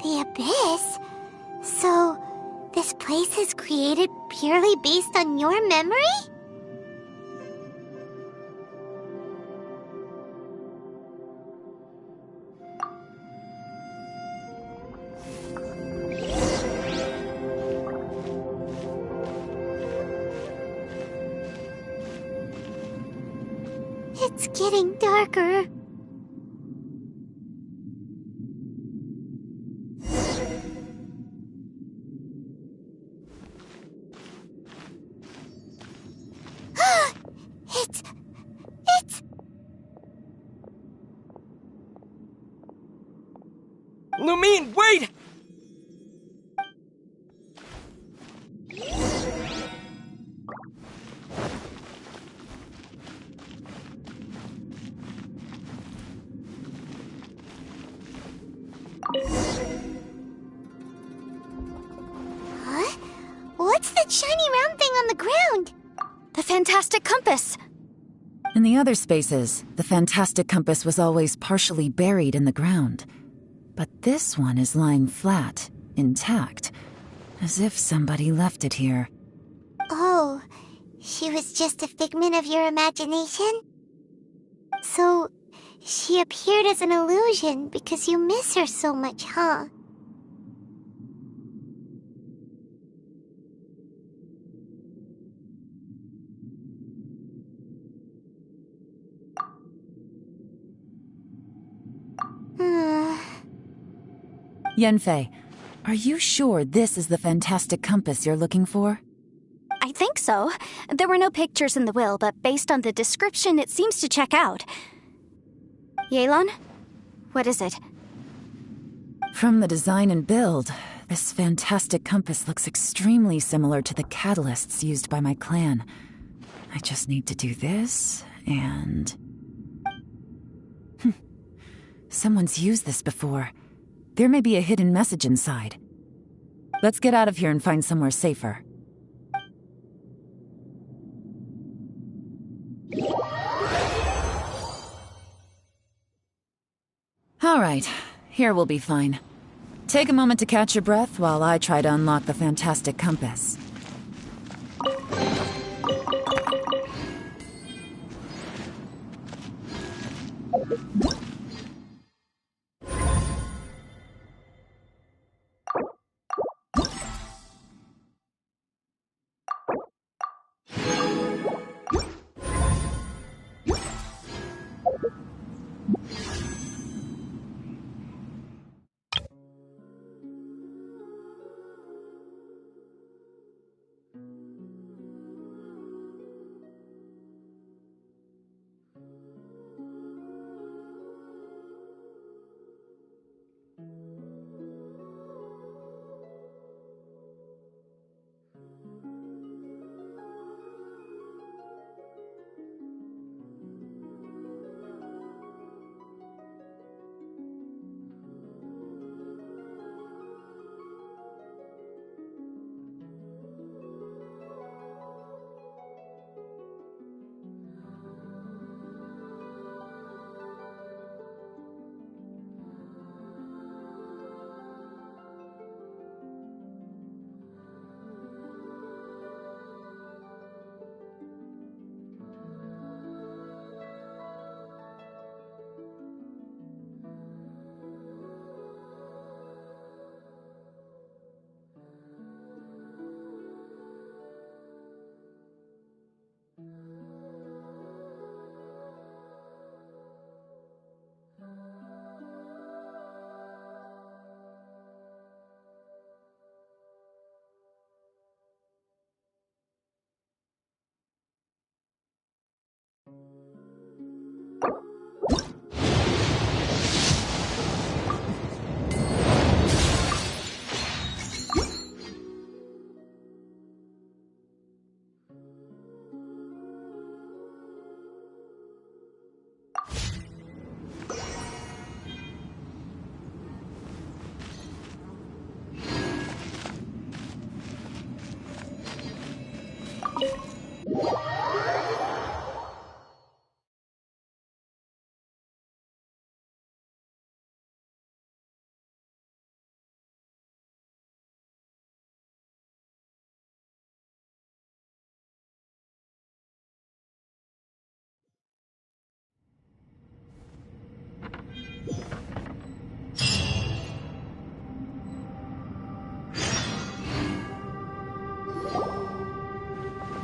E: The abyss? So, this place is created purely based on your memory? It's getting darker. It's...
I: Lumine, wait!
E: Huh? What's that shiny round thing on the ground?
A: The fantastic compass!
C: In the other spaces, the fantastic compass was always partially buried in the ground. But this one is lying flat, intact, as if somebody left it here.
E: Oh, she was just a figment of your imagination? So, she appeared as an illusion because you miss her so much, huh?
C: Yanfei, are you sure this is the fantastic compass you're looking for?
A: I think so. There were no pictures in the will, but based on the description, it seems to check out. Yelan? What is it?
C: From the design and build, this fantastic compass looks extremely similar to the catalysts used by my clan. I just need to do this, and... Someone's used this before. There may be a hidden message inside. Let's get out of here and find somewhere safer. All right, here we'll be fine. Take a moment to catch your breath while I try to unlock the fantastic compass.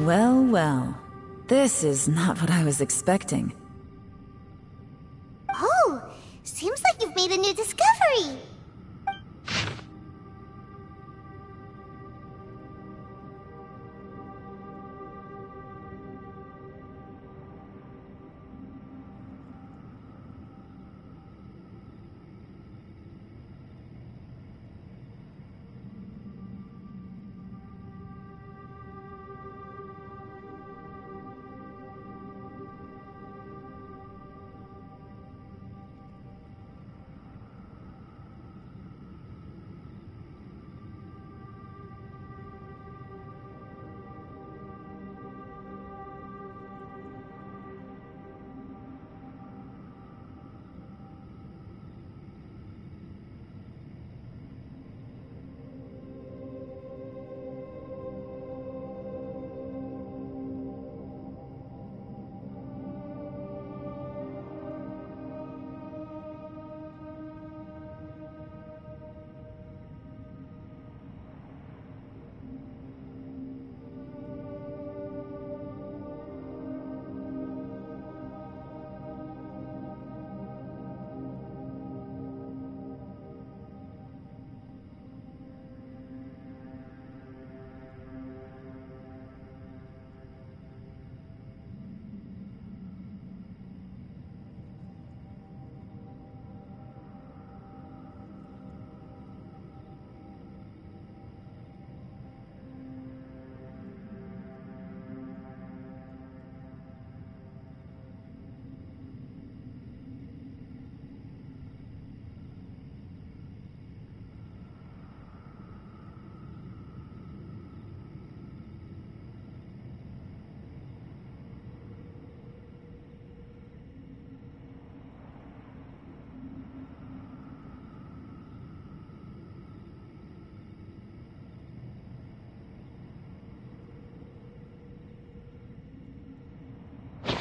C: Well, well. This is not what I was expecting.
E: Oh, seems like you've made a new discovery.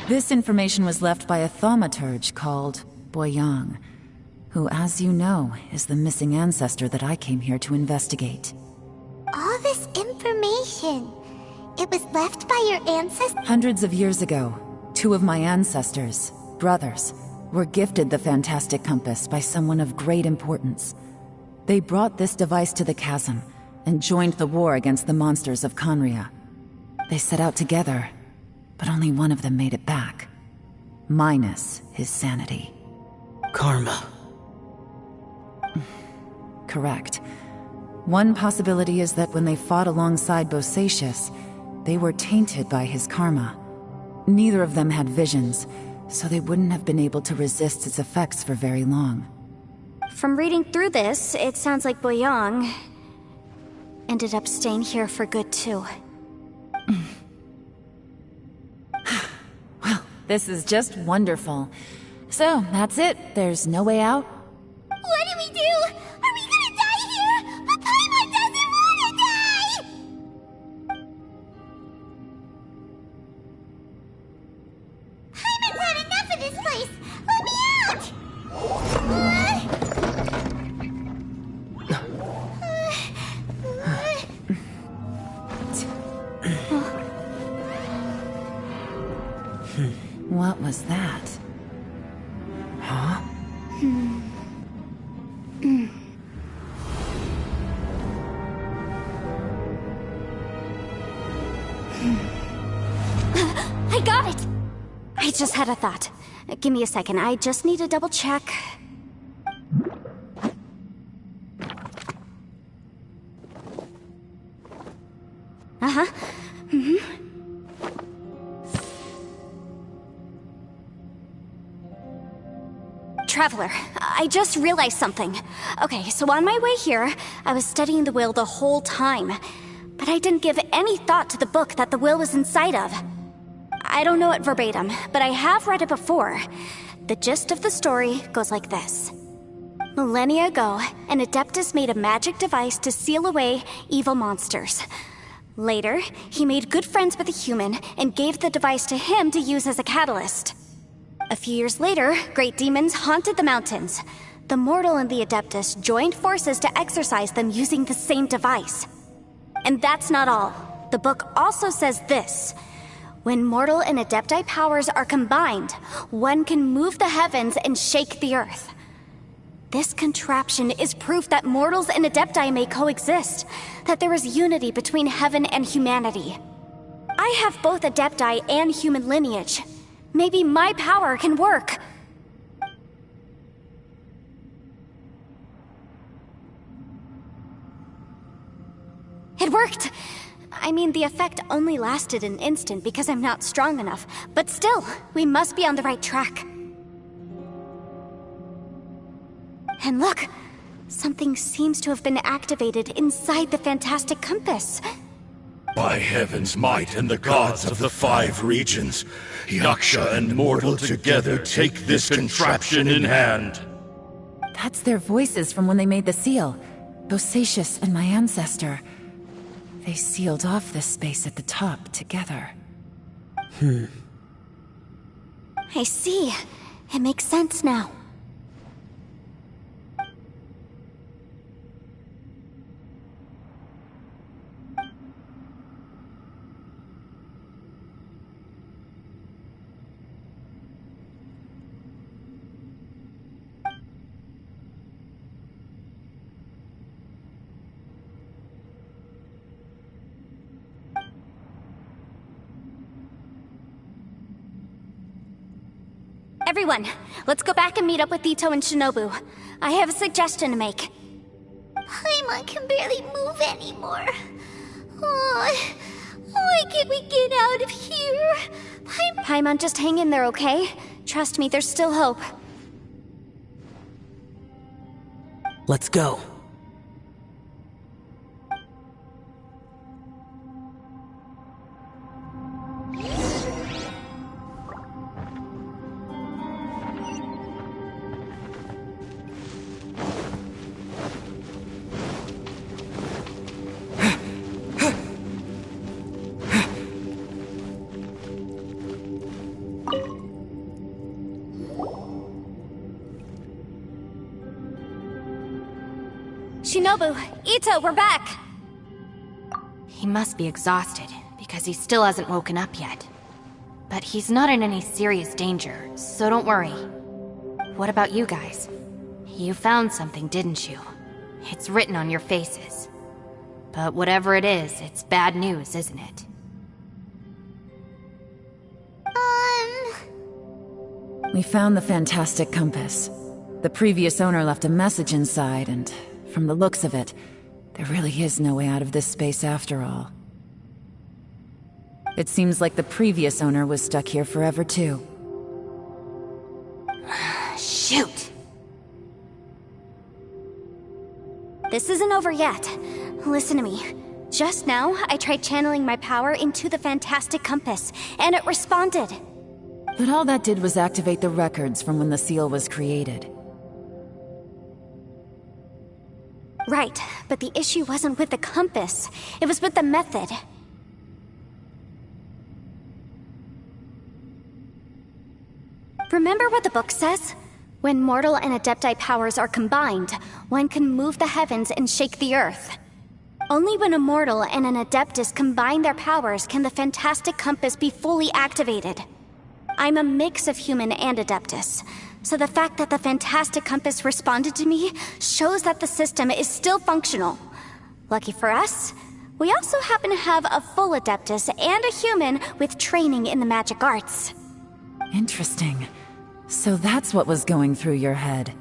C: This information was left by a thaumaturge called Boyang, who, as you know, is the missing ancestor that I came here to investigate.
E: All this information, it was left by your ancestors?
C: Hundreds of years ago, two of my ancestors, brothers, were gifted the fantastic compass by someone of great importance. They brought this device to the chasm and joined the war against the monsters of Conria. They set out together, but only one of them made it back. Minus his sanity.
F: Karma.
C: Correct. One possibility is that when they fought alongside Bosacius, they were tainted by his karma. Neither of them had visions, so they wouldn't have been able to resist its effects for very long.
A: From reading through this, it sounds like Boyang ended up staying here for good too.
C: Well, this is just wonderful. So, that's it. There's no way out?
E: What do we do? Are we gonna die here? But Paimon doesn't wanna die! Paimon's had enough of this place! Let me out!
C: What was that? Huh?
A: I got it! I just had a thought. Give me a second, I just need to double check. Uh-huh. Traveler, I just realized something. Okay, so on my way here, I was studying the will the whole time. But I didn't give any thought to the book that the will was inside of. I don't know it verbatim, but I have read it before. The gist of the story goes like this. Millennia ago, an Adeptus made a magic device to seal away evil monsters. Later, he made good friends with a human and gave the device to him to use as a catalyst. A few years later, great demons haunted the mountains. The mortal and the Adeptus joined forces to exorcise them using the same device. And that's not all. the book also says this. When mortal and adepti powers are combined, one can move the heavens and shake the earth. This contraption is proof that mortals and adepti may coexist, that there is unity between heaven and humanity. I have both adepti and human lineage. Maybe my power can work. It worked! I mean, the effect only lasted an instant because I'm not strong enough, but still, we must be on the right track. And look! Something seems to have been activated inside the fantastic compass.
H: By heaven's might and the gods of the 5 regions, Yaksha and mortal together take this contraption in hand.
C: That's their voices from when they made the seal. Bosacius and my ancestor. They sealed off this space at the top together.
A: I see. It makes sense now. Everyone, let's go back and meet up with Ito and Shinobu. I have a suggestion to make.
E: Paimon can barely move anymore. Oh, why can't we get out of here?
A: Paimon, just hang in there, okay? Trust me, there's still hope.
F: Let's go.
A: Shinobu, Ito, we're back!
G: He must be exhausted, because he still hasn't woken up yet. But he's not in any serious danger, so don't worry. What about you guys? You found something, didn't you? It's written on your faces. But whatever it is, it's bad news, isn't it?
C: We found the fantastic compass. The previous owner left a message inside, and from the looks of it, there really is no way out of this space after all. It seems like the previous owner was stuck here forever too.
G: Shoot!
A: This isn't over yet. Listen to me. Just now, I tried channeling my power into the fantastic compass, and it responded.
C: But all that did was activate the records from when the seal was created.
A: Right, but the issue wasn't with the compass. It was with the method. Remember what the book says? When mortal and adepti powers are combined, one can move the heavens and shake the earth. Only when a mortal and an adeptus combine their powers can the fantastic compass be fully activated. I'm a mix of human and adeptus, so the fact that the fantastic compass responded to me shows that the system is still functional. Lucky for us, we also happen to have a full adeptus and a human with training in the magic arts.
C: Interesting. So that's what was going through your head.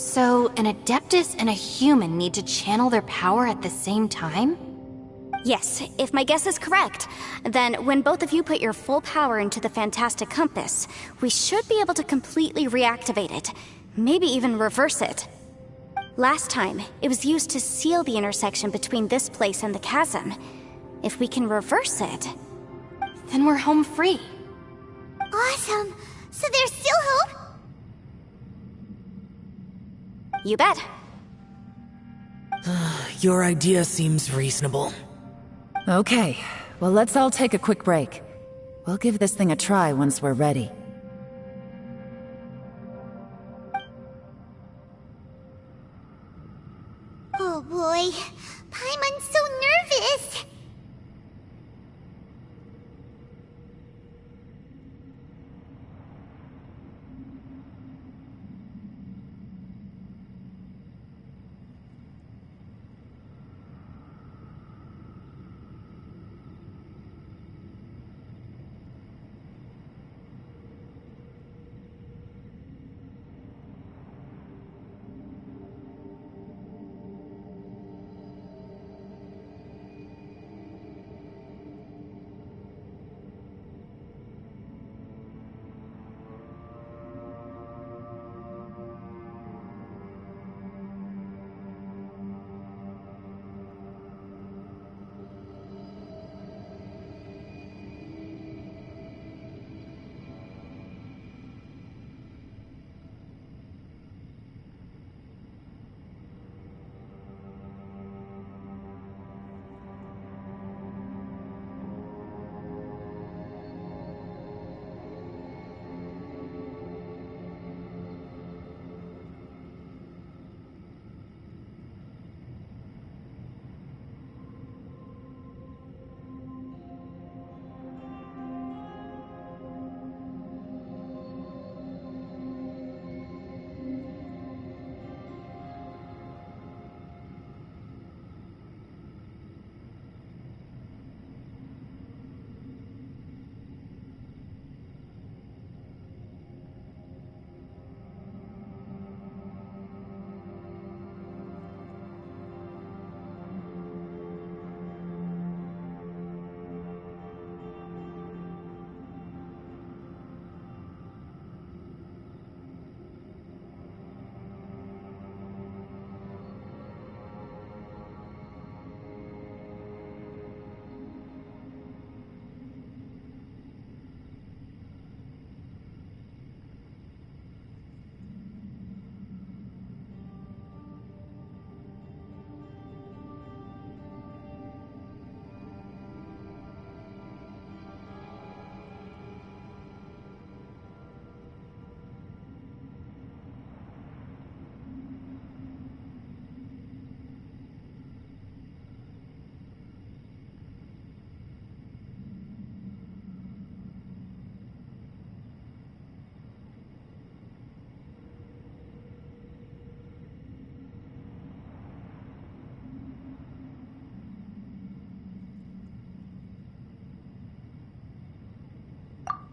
G: So, an Adeptus and a human need to channel their power at the same time?
A: Yes, if my guess is correct, then when both of you put your full power into the Fantastic Compass, we should be able to completely reactivate it, maybe even reverse it. Last time, it was used to seal the intersection between this place and the chasm. If we can reverse it,
G: then we're home free.
E: Awesome! So there's still hope?
A: You bet.
F: Your idea seems reasonable.
C: Okay, well let's all take a quick break. We'll give this thing a try once we're ready.
E: Oh boy, Paimon's so nervous!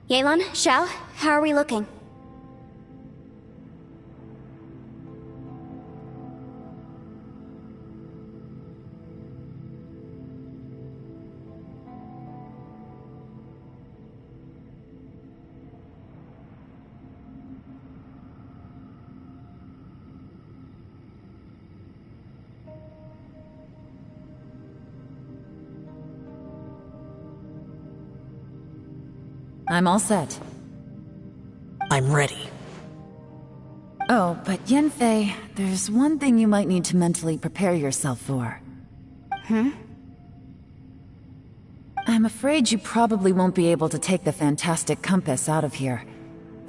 A: Yelan, Xiao, how are we looking?
C: I'm all set.
F: I'm ready.
C: Oh, but Yanfei, there's one thing you might need to mentally prepare yourself for. I'm afraid you probably won't be able to take the Fantastic Compass out of here.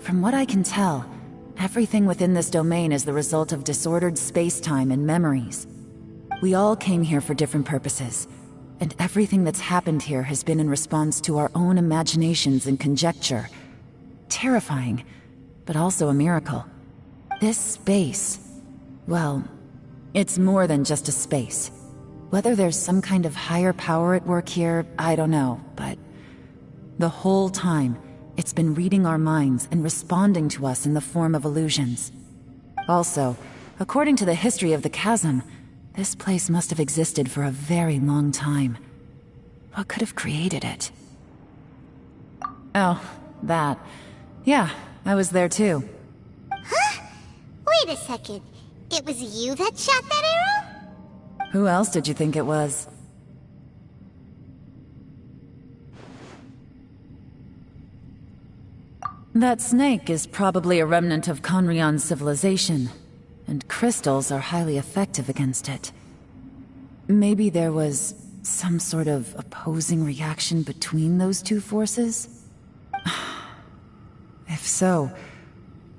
C: From what I can tell, everything within this domain is the result of disordered space-time and memories. We all came here for different purposes, and everything that's happened here has been in response to our own imaginations and conjecture. Terrifying, but also a miracle. This space, well, it's more than just a space. Whether there's some kind of higher power at work here, I don't know, but the whole time, it's been reading our minds and responding to us in the form of illusions. Also, According to the history of the chasm, this place must have existed for a very long time. What could have created it? Oh, that. Yeah, I was there too.
E: Huh? Wait a second. It was you that shot that arrow?
C: Who else did you think it was? That snake is probably a remnant of Conrion's civilization, and crystals are highly effective against it. Maybe there was some sort of opposing reaction between those two forces? If so,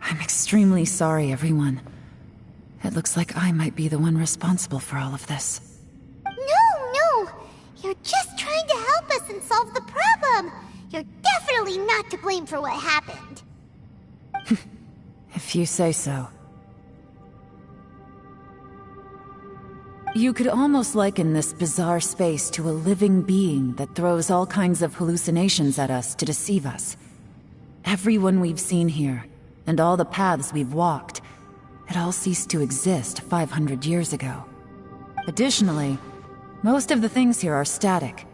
C: I'm extremely sorry, everyone. It looks like I might be the one responsible for all of this.
E: No! You're just trying to help us and solve the problem! You're definitely not to blame for what happened.
C: If you say so. You could almost liken this bizarre space to a living being that throws all kinds of hallucinations at us to deceive us. Everyone we've seen here, and all the paths we've walked, it all ceased to exist 500 years ago. Additionally, most of the things here are static.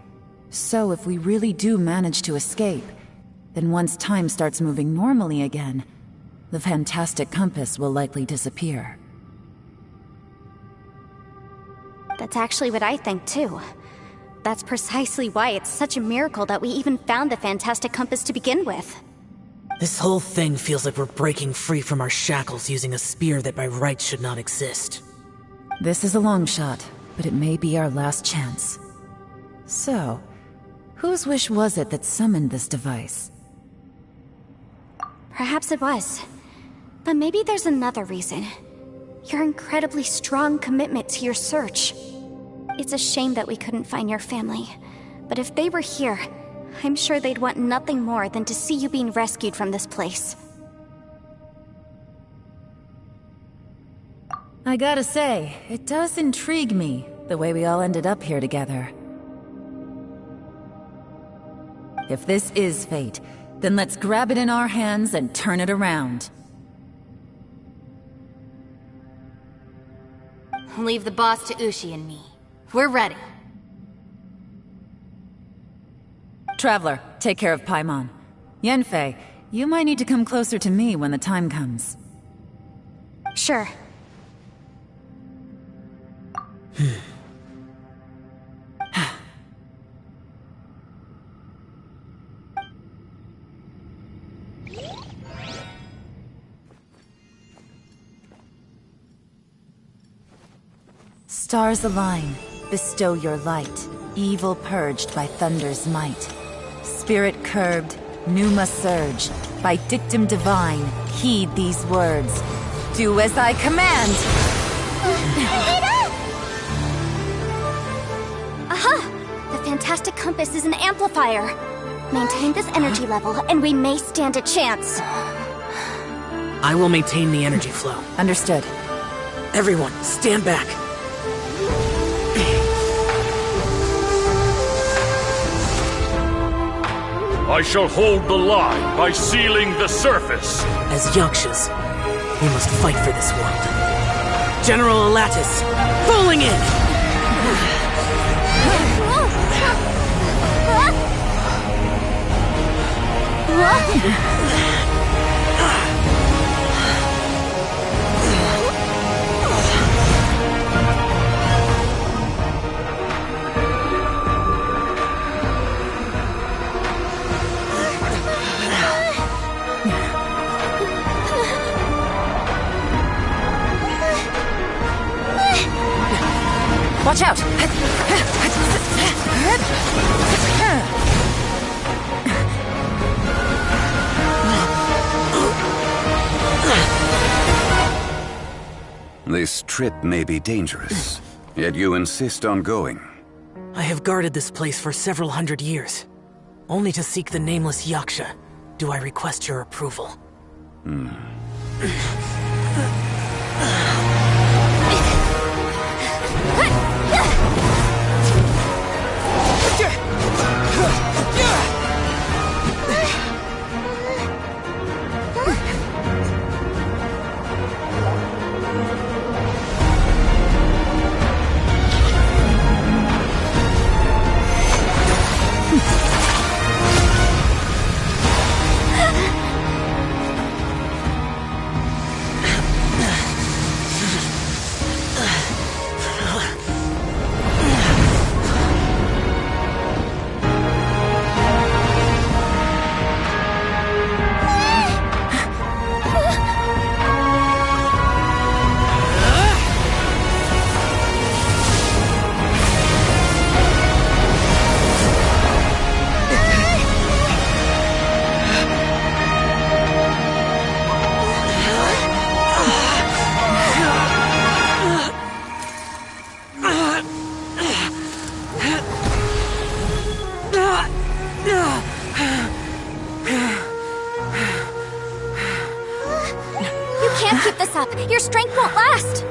C: So if we really do manage to escape, then once time starts moving normally again, the fantastic compass will likely disappear.
A: That's actually what I think too. That's precisely why it's such a miracle that we even found the fantastic compass to begin with.
F: This whole thing feels like we're breaking free from our shackles using a spear that by rights should not exist.
C: This is a long shot, but it may be our last chance. So, whose wish was it that summoned this device?
A: Perhaps it was. But maybe there's another reason. Your incredibly strong commitment to your search. It's a shame that we couldn't find your family. But if they were here, I'm sure they'd want nothing more than to see you being rescued from this place.
C: I gotta say, it does intrigue me, the way we all ended up here together. If this is fate, then let's grab it in our hands and turn it around.
G: Leave the boss to Ushi and me. We're ready.
C: Traveler, take care of Paimon. Yanfei, you might need to come closer to me when the time comes.
A: Sure.
C: Stars align, bestow your light, evil purged by thunder's might. Spirit curbed, pneuma surge, by dictum divine, heed these words. Do as I command!
A: Aha! The fantastic compass is an amplifier. Maintain this energy level, and we may stand a chance.
F: I will maintain the energy flow.
C: Understood.
F: Everyone, stand back.
H: I shall hold the line by sealing the surface.
F: As Yakshas, we must fight for this world. General Alatus, falling in!
C: Watch out!
J: This trip may be dangerous, yet you insist on going.
F: I have guarded this place for several hundred years. Only to seek the nameless Yaksha, do I request your approval.
A: up! Your strength won't last!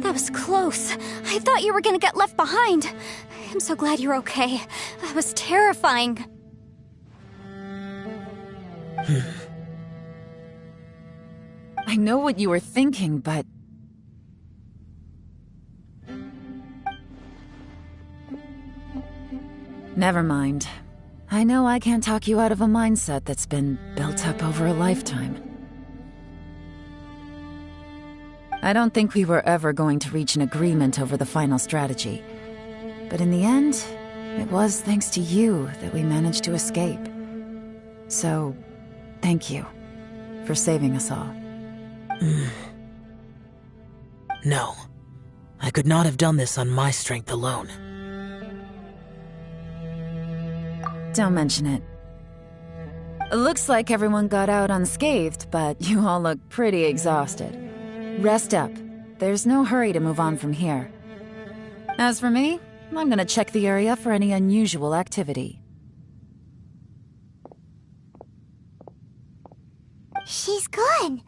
A: That was close. I thought you were gonna get left behind. I'm so glad you're okay. That was terrifying.
C: I know what you were thinking, but... Never mind. I know I can't talk you out of a mindset that's been built up over a lifetime. I don't think we were ever going to reach an agreement over the final strategy. But in the end, it was thanks to you that we managed to escape. So, thank you for saving us all.
F: No. I could not have done this on my strength alone.
C: Don't mention it. Looks like everyone got out unscathed, but you all look pretty exhausted. Rest up. There's no hurry to move on from here. As for me, I'm gonna check the area for any unusual activity.
E: She's gone.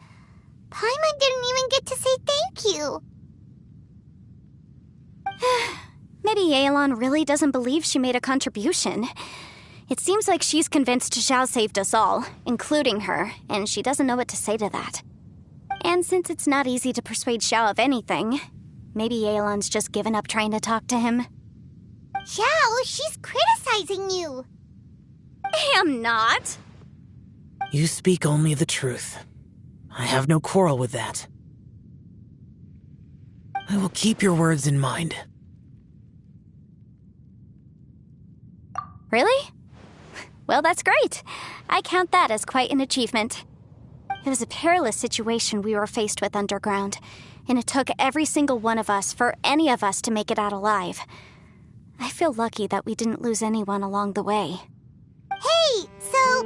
E: Paimon didn't even get to say thank you.
A: Maybe Yelan really doesn't believe she made a contribution. It seems like she's convinced Xiao saved us all, including her, and she doesn't know what to say to that. And since it's not easy to persuade Xiao of anything, maybe Yelan's just given up trying to talk to him.
E: Xiao, she's criticizing you.
A: I'm not.
F: You speak only the truth. I have no quarrel with that. I will keep your words in mind.
A: Really? Well, that's great. I count that as quite an achievement. It was a perilous situation we were faced with underground, and it took every single one of us for any of us to make it out alive. I feel lucky that we didn't lose anyone along the way.
E: Hey, so...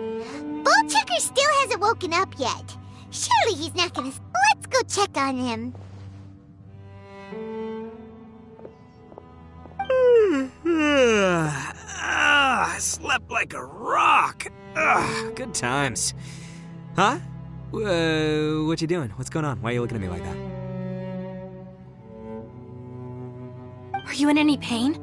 E: Bullchecker still hasn't woken up yet. Surely he's not gonna... Let's go check on him.
D: I slept like a rock. Good times. Huh? What you doing? What's going on? Why are you looking at me like that?
G: Are you in any pain?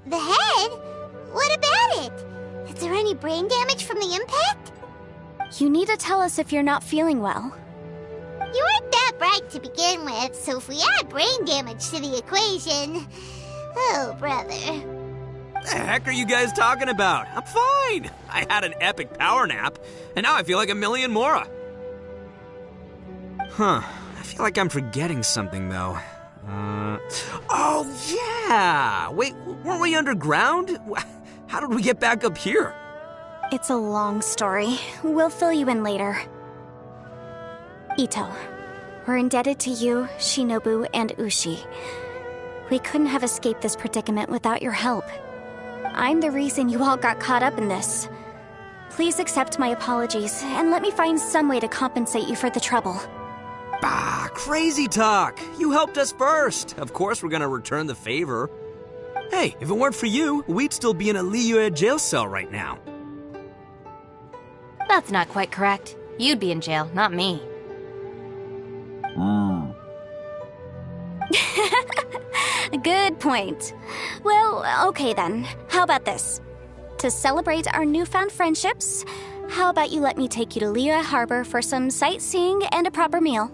E: The head? What about it? Is there any brain damage from the impact?
A: You need to tell us if you're not feeling well.
E: You weren't that bright to begin with, so if we add brain damage to the equation... Oh, brother.
D: The heck are you guys talking about? I'm fine. I had an epic power nap, and now I feel like a million Mora. Huh. I feel like I'm forgetting something, though. Oh, yeah! Wait, weren't we underground? How did we get back up here?
A: It's a long story. We'll fill you in later. Ito, we're indebted to you, Shinobu, and Ushi. We couldn't have escaped this predicament without your help. I'm the reason you all got caught up in this. Please accept my apologies, and let me find some way to compensate you for the trouble.
D: Bah, crazy talk! You helped us first! Of course we're gonna return the favor. Hey, if it weren't for you, we'd still be in a Liyue jail cell right now.
G: That's not quite correct. You'd be in jail, not me.
A: Good point. Well, okay then. How about this? To celebrate our newfound friendships, how about you let me take you to Liyue Harbor for some sightseeing and a proper meal?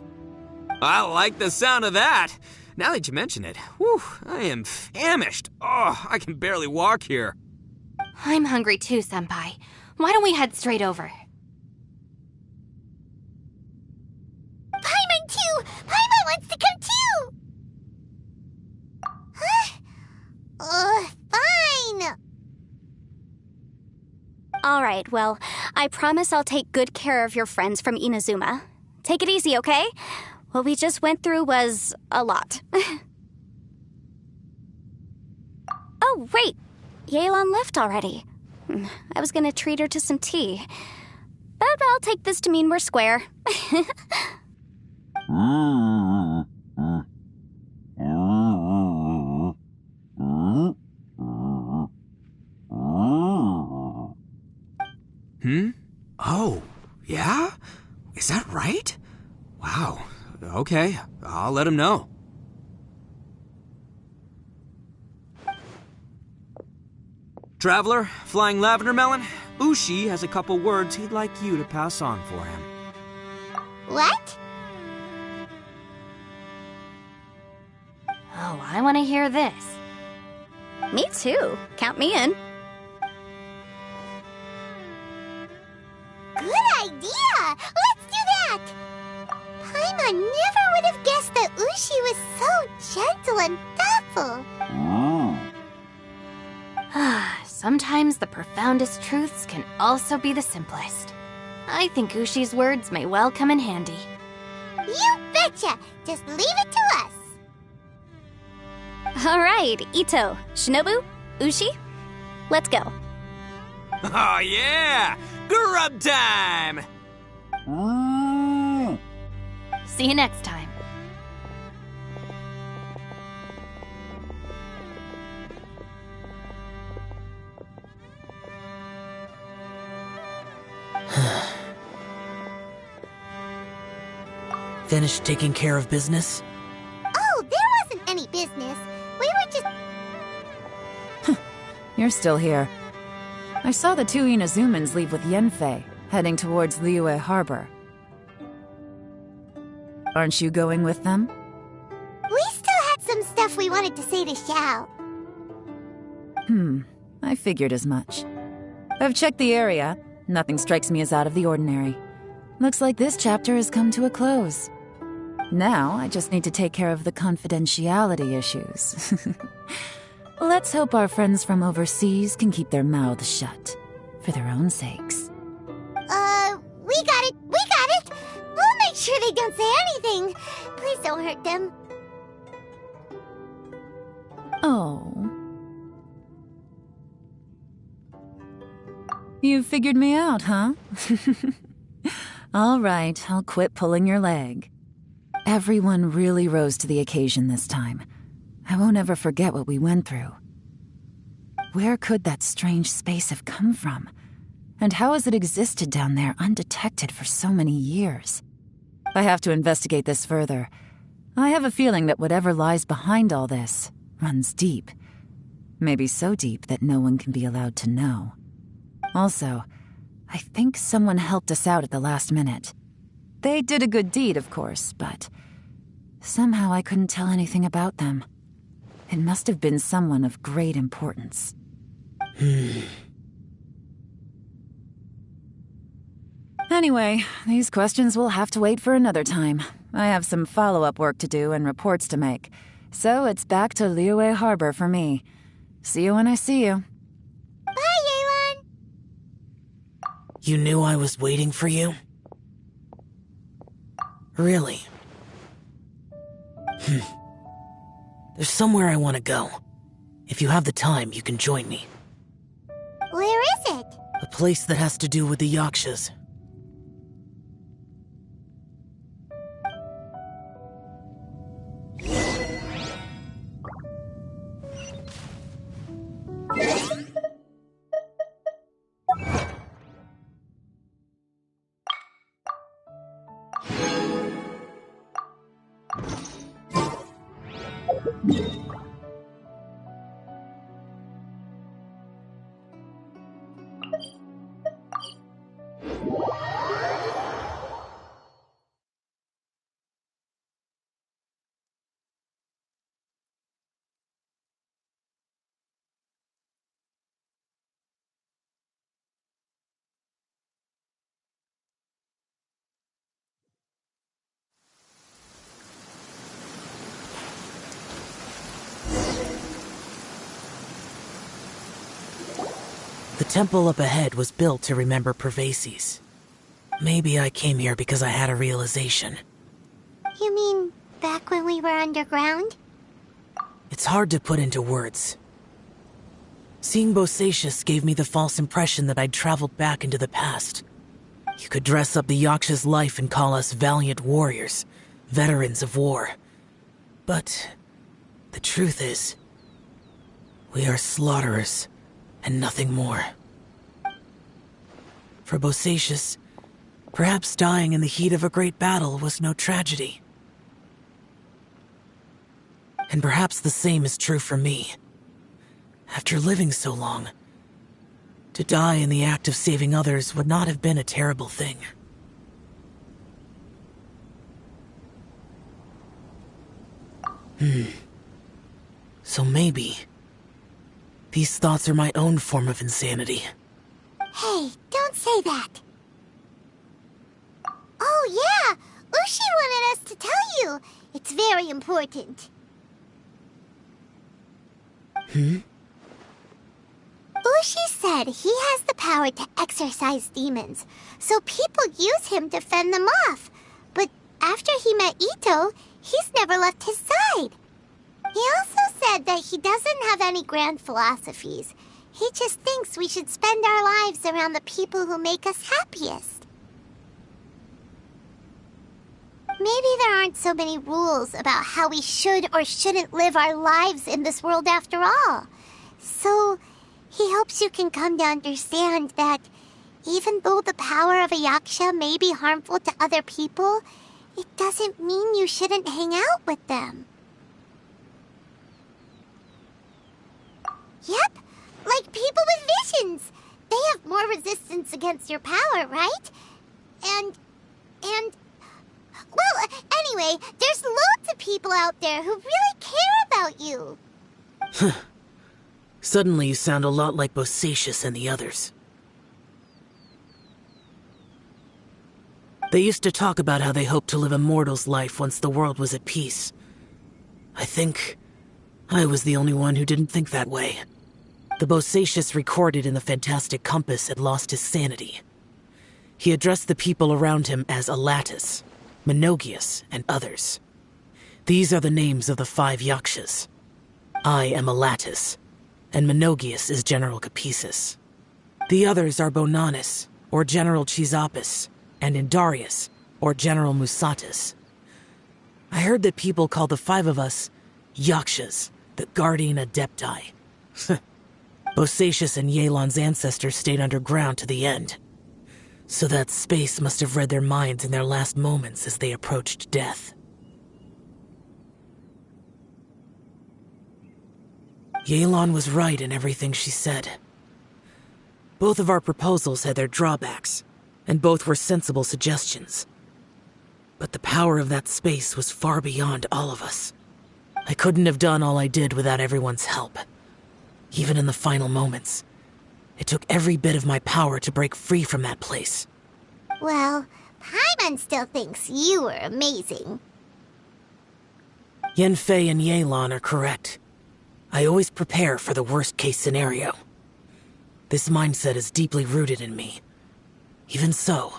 D: I like the sound of that! Now that you mention it, whew, I am famished. Oh, I can barely walk here.
G: I'm hungry too, Senpai. Why don't we head straight over?
E: Paimon too! Paimon wants to come too! Huh? Fine!
A: Alright, well, I promise I'll take good care of your friends from Inazuma. Take it easy, okay? What we just went through was a lot. Oh, wait! Yelan left already. I was gonna treat her to some tea. But I'll take this to mean we're square.
D: Oh, yeah? Is that right? Wow. Okay, I'll let him know. Traveler, Flying Lavender Melon, Ushi has a couple words he'd like you to pass on for him.
E: What?
G: Oh, I want to hear this.
A: Me too. Count me in.
E: Good idea! Let's do that! Paimon never would have guessed that Ushi was so gentle and thoughtful.
G: Sometimes the profoundest truths can also be the simplest. I think Ushi's words may well come in handy.
E: You betcha! Just leave it to us!
A: Alright, Ito, Shinobu, Ushi, let's go.
D: Oh yeah! Grub time!
G: See you next time.
F: Finished taking care of business?
E: Oh, there wasn't any business. We were just...
C: You're still here. I saw the two Inazumans leave with Yanfei, heading towards Liyue Harbor. Aren't you going with them?
E: We still had some stuff we wanted to say to Xiao.
C: I figured as much. I've checked the area. Nothing strikes me as out of the ordinary. Looks like this chapter has come to a close. Now, I just need to take care of the confidentiality issues. Let's hope our friends from overseas can keep their mouths shut, for their own sakes.
E: We got it! We'll make sure they don't say anything. Please don't hurt them.
C: Oh. You figured me out, huh? All right, I'll quit pulling your leg. Everyone really rose to the occasion this time. I won't ever forget what we went through. Where could that strange space have come from? And how has it existed down there undetected for so many years? I have to investigate this further. I have a feeling that whatever lies behind all this runs deep. Maybe so deep that no one can be allowed to know. Also, I think someone helped us out at the last minute. They did a good deed, of course, but somehow I couldn't tell anything about them. It must have been someone of great importance. Anyway, these questions will have to wait for another time. I have some follow-up work to do and reports to make. So it's back to Liyue Harbor for me. See you when I see you.
E: Bye, Yelan!
F: You knew I was waiting for you? Really? There's somewhere I want to go. If you have the time, you can join me.
E: Where is it?
F: A place that has to do with the Yakshas. The temple up ahead was built to remember Pervases. Maybe I came here because I had a realization.
E: You mean back when we were underground?
F: It's hard to put into words. Seeing Bosacius gave me the false impression that I'd traveled back into the past. You could dress up the Yaksha's life and call us valiant warriors, veterans of war. But the truth is, we are slaughterers and nothing more. For Bosacius, perhaps dying in the heat of a great battle was no tragedy. And perhaps the same is true for me. After living so long, to die in the act of saving others would not have been a terrible thing. So maybe these thoughts are my own form of insanity.
E: Hey, don't say that. Oh yeah, Ushi wanted us to tell you. It's very important. Ushi said he has the power to exorcise demons, so people use him to fend them off. But after he met Ito, he's never left his side. He also said that he doesn't have any grand philosophies. He just thinks we should spend our lives around the people who make us happiest. Maybe there aren't so many rules about how we should or shouldn't live our lives in this world after all. So, he hopes you can come to understand that even though the power of a Yaksha may be harmful to other people, it doesn't mean you shouldn't hang out with them. Yep, like people with visions. They have more resistance against your power, right? Well, anyway, there's loads of people out there who really care about you.
F: Suddenly you sound a lot like Bosacius and the others. They used to talk about how they hoped to live a mortal's life once the world was at peace. I think I was the only one who didn't think that way. The Bosacius recorded in the Fantastic Compass had lost his sanity. He addressed the people around him as Alatus, Menogias, and others. These are the names of the 5 Yakshas. I am Alatus, and Menogias is General Capisis. The others are Bonanis, or General Chisapis, and Indarius, or General Musatis. I heard that people call the 5 of us Yakshas, the Guardian Adepti. Bosacius and Yelan's ancestors stayed underground to the end. So that space must have read their minds in their last moments as they approached death. Yelan was right in everything she said. Both of our proposals had their drawbacks, and both were sensible suggestions. But the power of that space was far beyond all of us. I couldn't have done all I did without everyone's help. Even in the final moments, it took every bit of my power to break free from that place.
E: Well, Paimon Paimon still thinks you were amazing.
F: Yanfei and Yelan are correct. I always prepare for the worst-case scenario. This mindset is deeply rooted in me. Even so,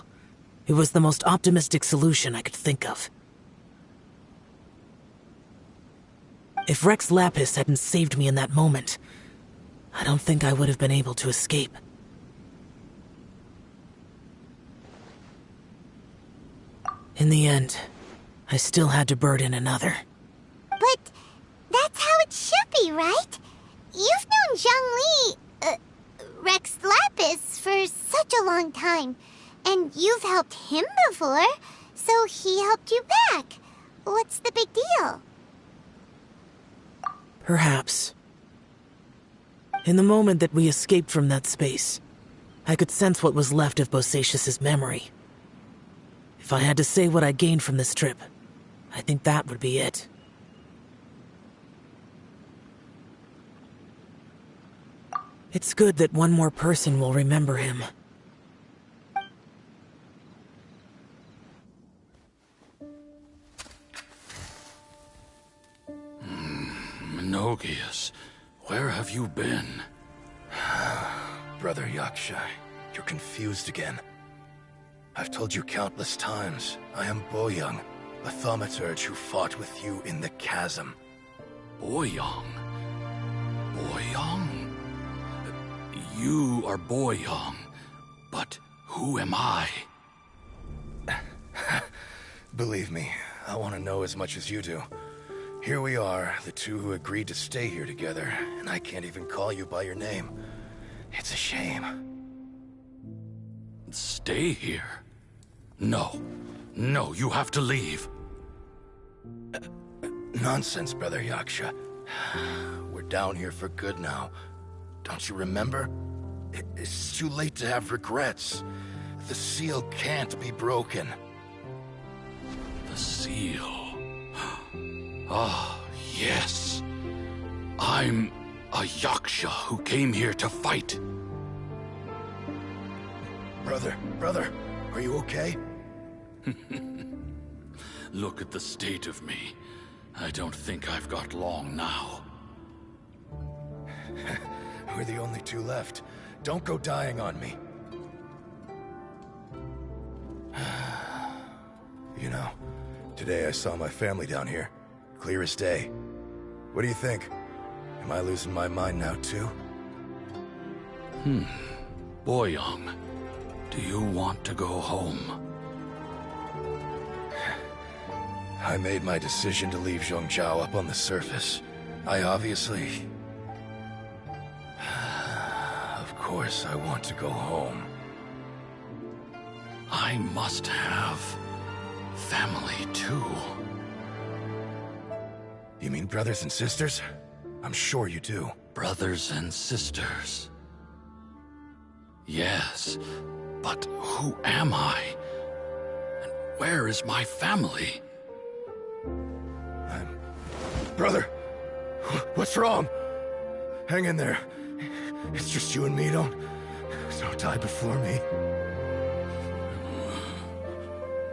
F: it was the most optimistic solution I could think of. If Rex Lapis hadn't saved me in that moment, I don't think I would have been able to escape. In the end, I still had to burden another.
E: But that's how it should be, right? You've known Zhongli, Rex Lapis, for such a long time. And you've helped him before, so he helped you back. What's the big deal?
F: Perhaps. In the moment that we escaped from that space, I could sense what was left of Bosacius's memory. If I had to say what I gained from this trip, I think that would be it. It's good that one more person will remember him.
H: Menogias, where have you been?
K: Brother Yaksha, you're confused again. I've told you countless times, I am Boyoung, a thaumaturge who fought with you in the chasm.
H: Boyoung? Boyoung? You are Boyoung, but who am I?
K: Believe me, I want to know as much as you do. Here we are, the two who agreed to stay here together, and I can't even call you by your name. It's a shame.
H: Stay here? No. No, you have to leave.
K: Nonsense, Brother Yaksha. We're down here for good now. Don't you remember? It's too late to have regrets. The seal can't be broken.
H: The seal... Ah, yes. I'm a Yaksha who came here to fight.
K: Brother, are you okay?
H: Look at the state of me. I don't think I've got long now.
K: We're the only two left. Don't go dying on me. You know, today I saw my family down here. Clear as day. What do you think? Am I losing my mind now, too?
H: Boyoung, do you want to go home?
K: I made my decision to leave Zhongzhou up on the surface. I obviously... Of course I want to go home.
H: I must have... family, too.
K: You mean brothers and sisters? I'm sure you do.
H: Brothers and sisters. Yes, but who am I? And where is my family?
K: Brother! What's wrong? Hang in there. It's just you and me, don't die before me.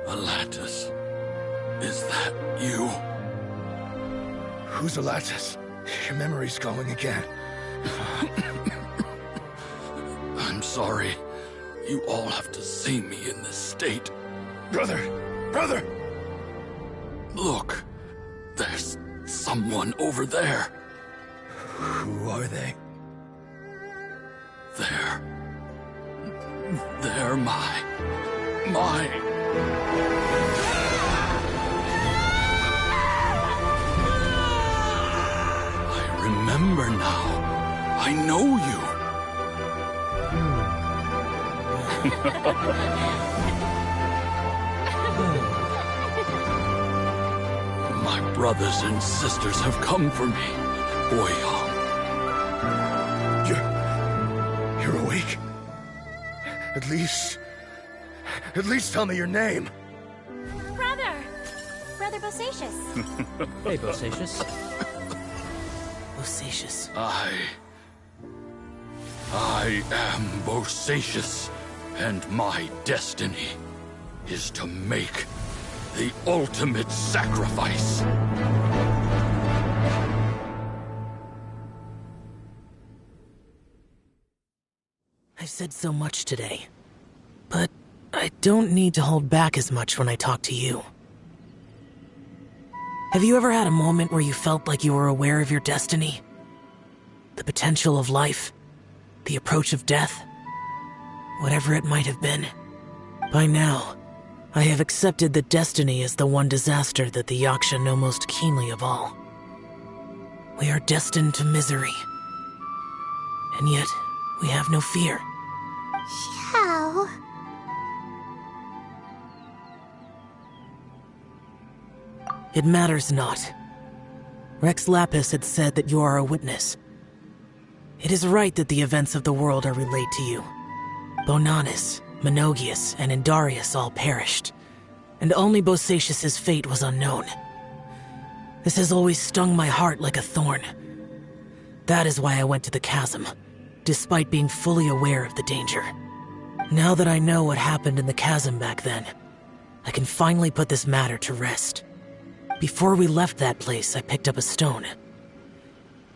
H: Alatus, is that you?
K: Who's Alatus? Your memory's going again.
H: I'm sorry. You all have to see me in this state.
K: Brother!
H: Look, there's someone over there.
K: Who are they?
H: They're my... I remember now. I know you. My brothers and sisters have come for me, Boyoung.
K: You're awake? At least tell me your name.
A: Brother Bosacius.
I: Hey, Bosacius.
F: Bosacius.
H: I am Bosacius, and my destiny is to make the ultimate sacrifice.
F: I've said so much today, but I don't need to hold back as much when I talk to you. Have you ever had a moment where you felt like you were aware of your destiny? The potential of life? The approach of death? Whatever it might have been. By now, I have accepted that destiny is the one disaster that the Yaksha know most keenly of all. We are destined to misery. And yet, we have no fear.
E: Xiao.
F: It matters not. Rex Lapis had said that you are a witness. It is right that the events of the world are relayed to you. Bonanis, Menogias, and Indarius all perished, and only Bosacius's fate was unknown. This has always stung my heart like a thorn. That is why I went to the chasm, despite being fully aware of the danger. Now that I know what happened in the chasm back then, I can finally put this matter to rest. Before we left that place, I picked up a stone.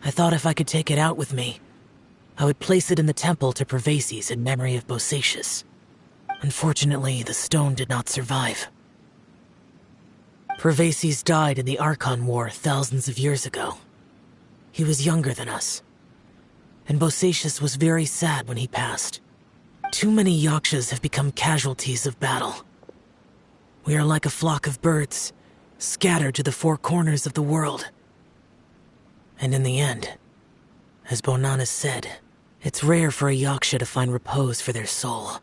F: I thought if I could take it out with me, I would place it in the temple to Pervases in memory of Bosacius. Unfortunately, the stone did not survive. Pervases died in the Archon War thousands of years ago. He was younger than us, and Bosacius was very sad when he passed. Too many Yakshas have become casualties of battle. We are like a flock of birds, scattered to the four corners of the world. And in the end, as Bonanis said, it's rare for a Yaksha to find repose for their soul.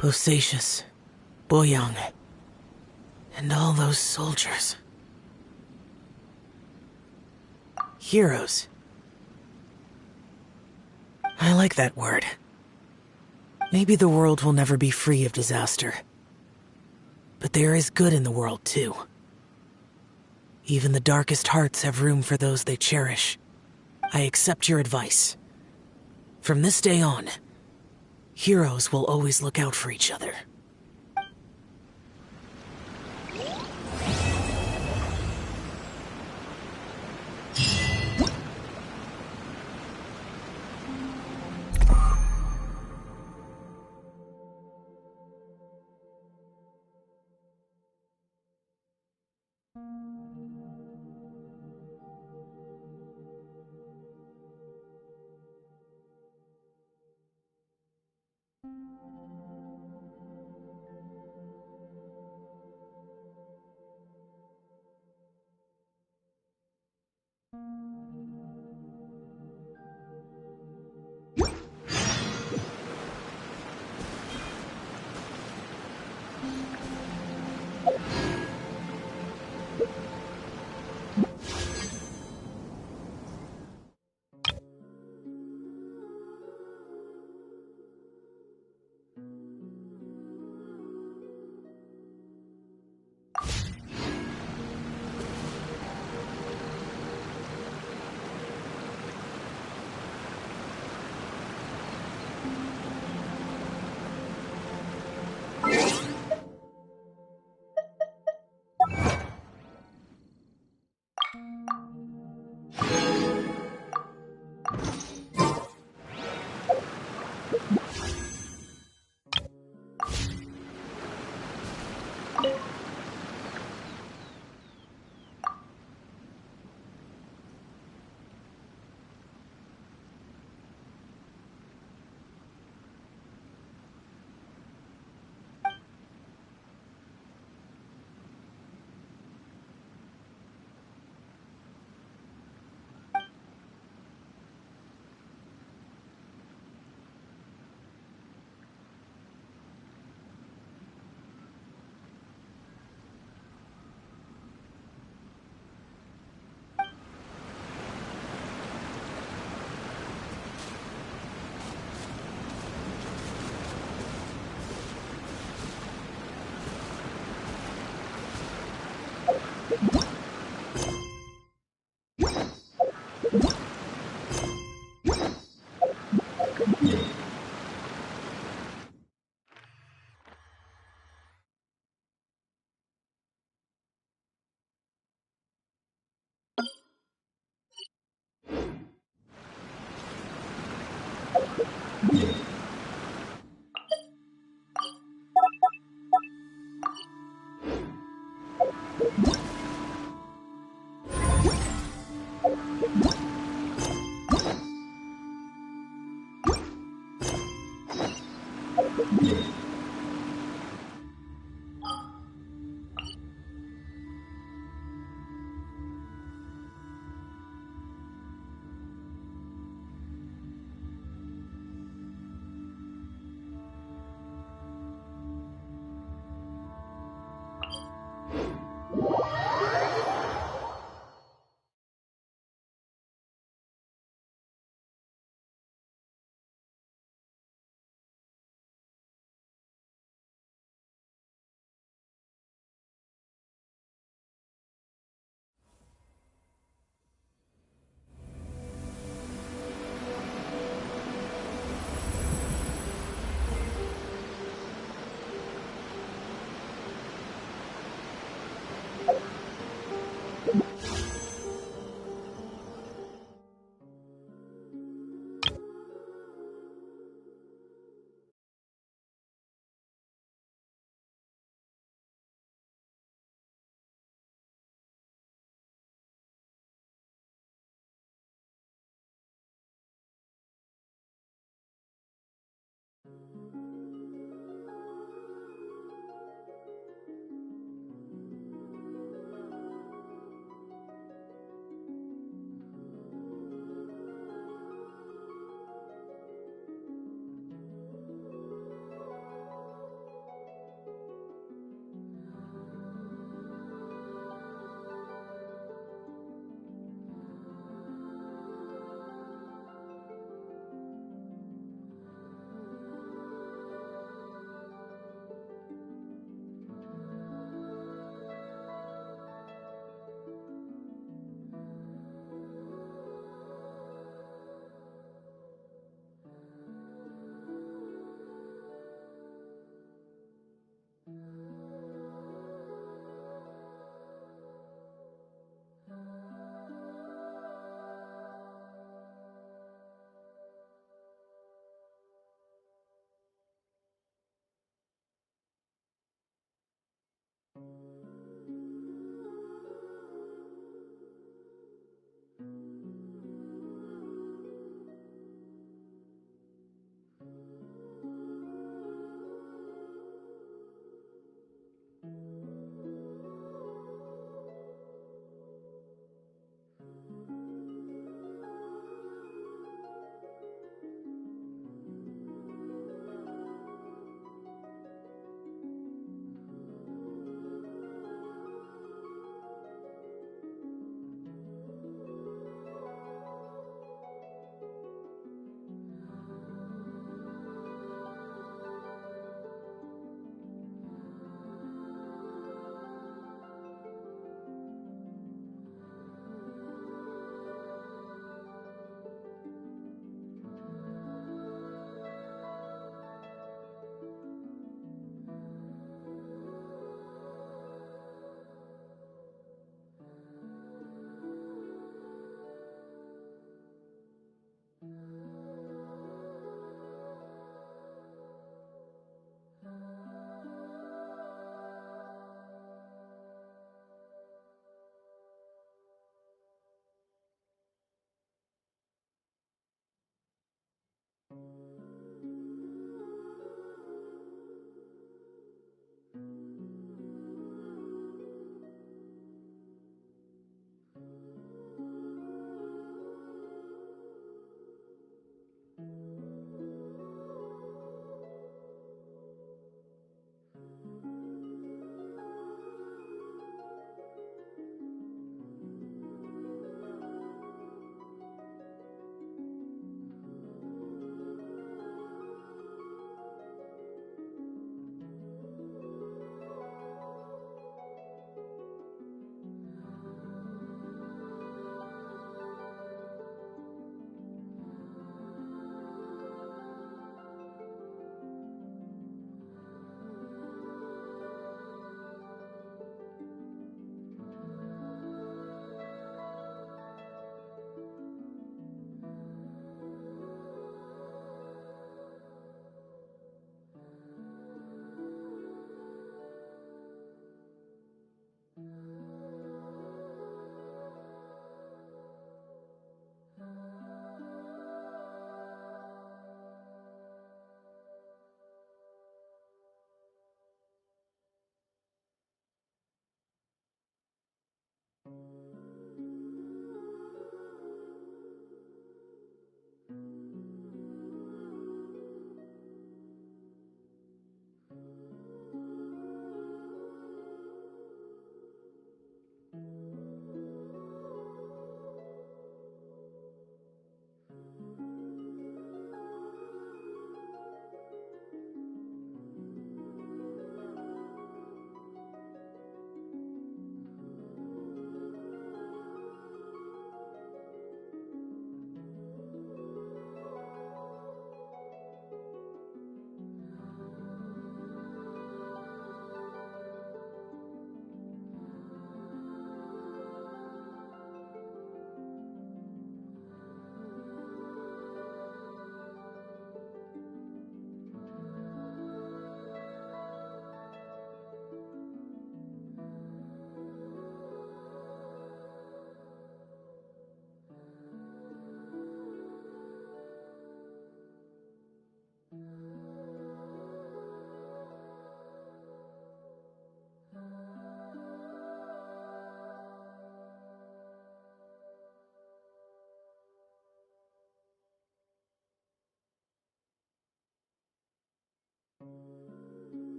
F: Bosacius, Boyang, and all those soldiers. Heroes. I like that word. Maybe the world will never be free of disaster. But there is good in the world, too. Even the darkest hearts have room for those they cherish. I accept your advice. From this day on, heroes will always look out for each other.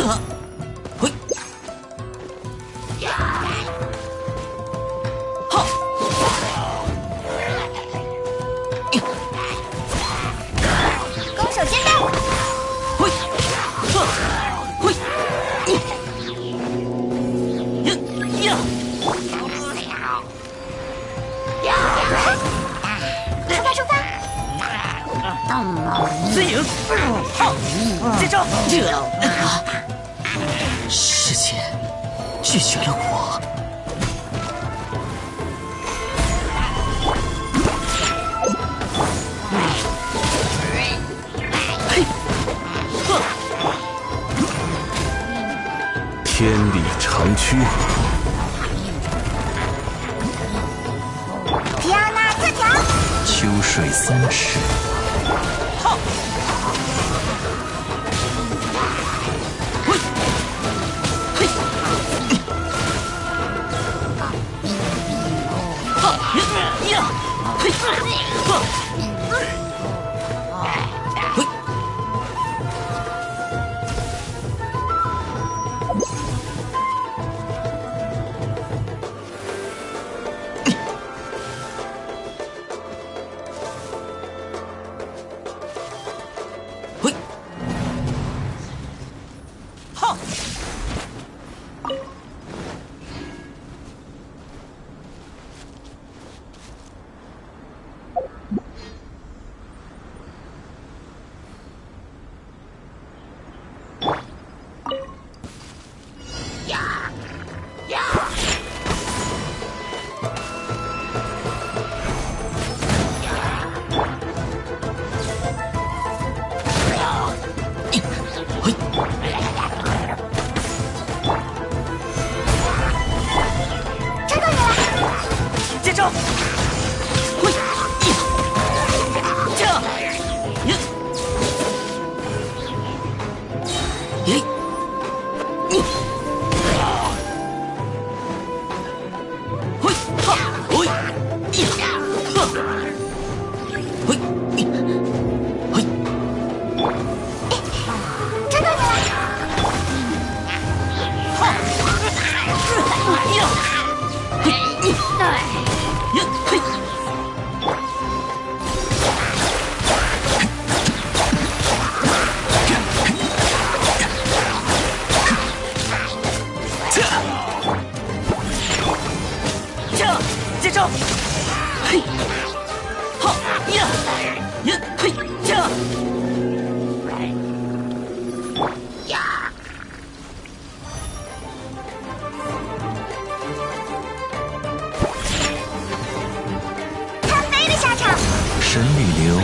F: 嘿，好，
E: 攻守兼备。
F: 嘿，嘿，呀，
E: 出发出发！
F: 自影，好，接招！
B: 师姐拒绝了我。
L: 天理长驱，
E: 皮奥娜特条，
B: 秋水3尺。
F: 好，嘿，嘿，好，呀，嘿，呵，嘿。接招！嘿，好呀，呀，嘿呀！
E: 他飞的下场。
L: 神力流，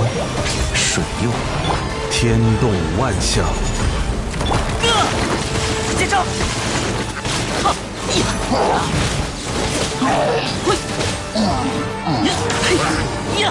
L: 水用，天动万象。
F: 接招！好呀！嘿，呀，嘿呀！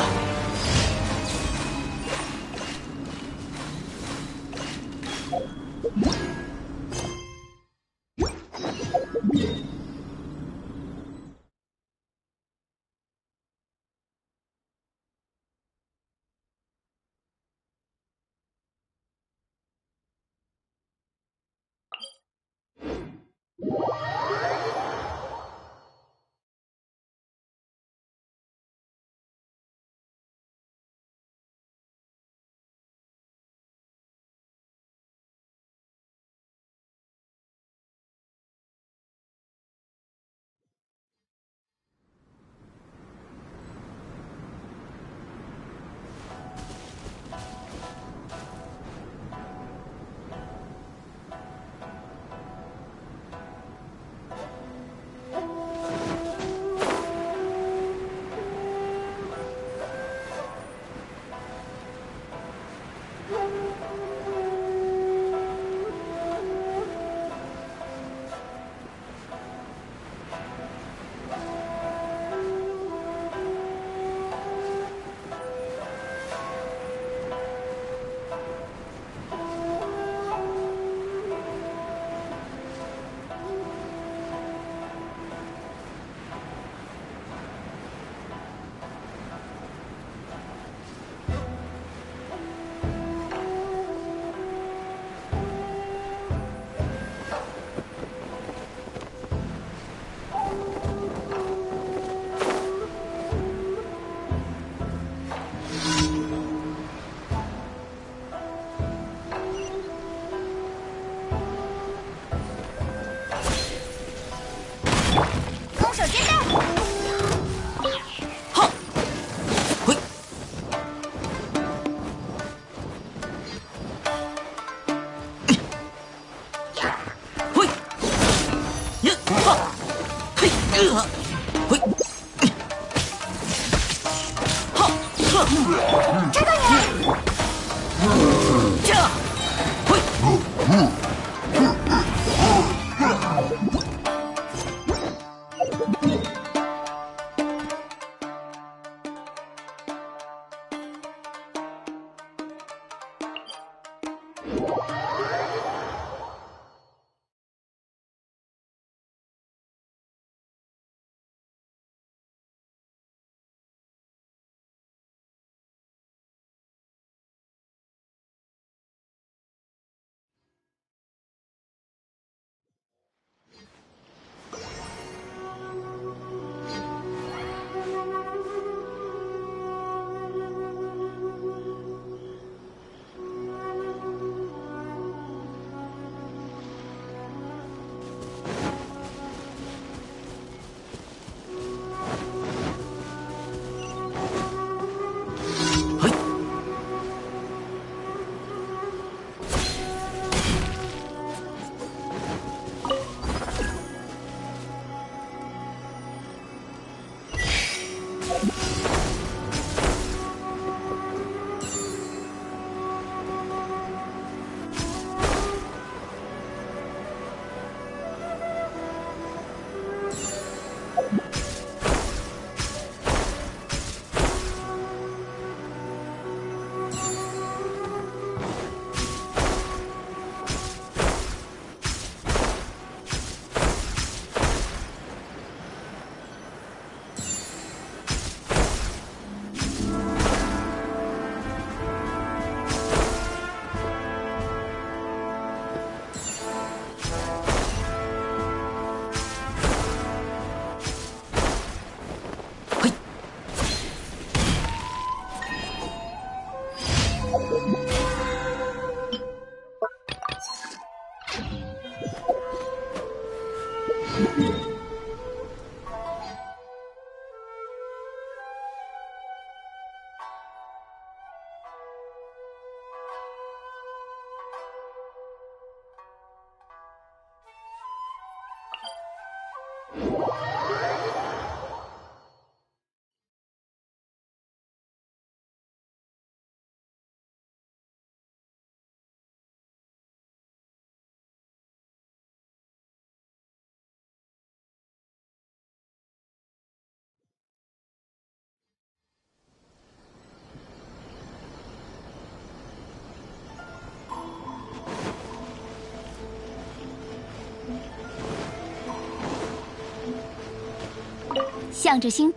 M: 向着星，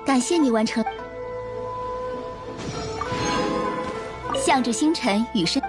M: 感谢你完成向着星辰与生。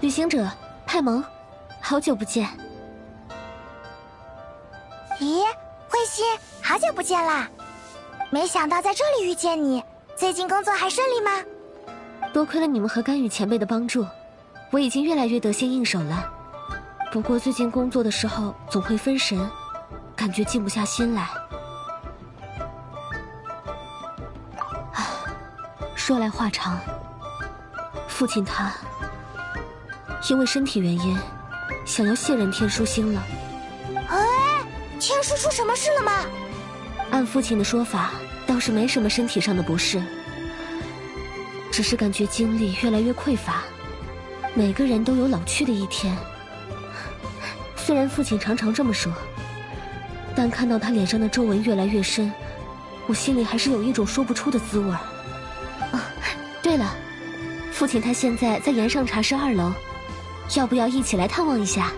M: 旅行者派蒙，好久不见。
E: 咦，慧心，好久不见啦！没想到在这里遇见你，最近工作还顺利吗？
M: 多亏了你们和甘雨前辈的帮助，我已经越来越得心应手了。不过最近工作的时候总会分神，感觉静不下心来。说来话长，父亲他因为身体原因，想要卸任天书星了。
E: 哎，天书出什么事了吗？
M: 按父亲的说法，倒是没什么身体上的不适，只是感觉精力越来越匮乏。每个人都有老去的一天。虽然父亲常常这么说，但看到他脸上的皱纹越来越深，我心里还是有一种说不出的滋味。对了，父亲他现在在岩上茶室2楼。要不要一起来探望一下？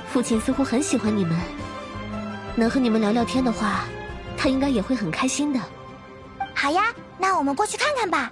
M: 父亲似乎很喜欢你们，能和你们聊聊天的话，他应该也会很开心的。
E: 好呀，那我们过去看看吧。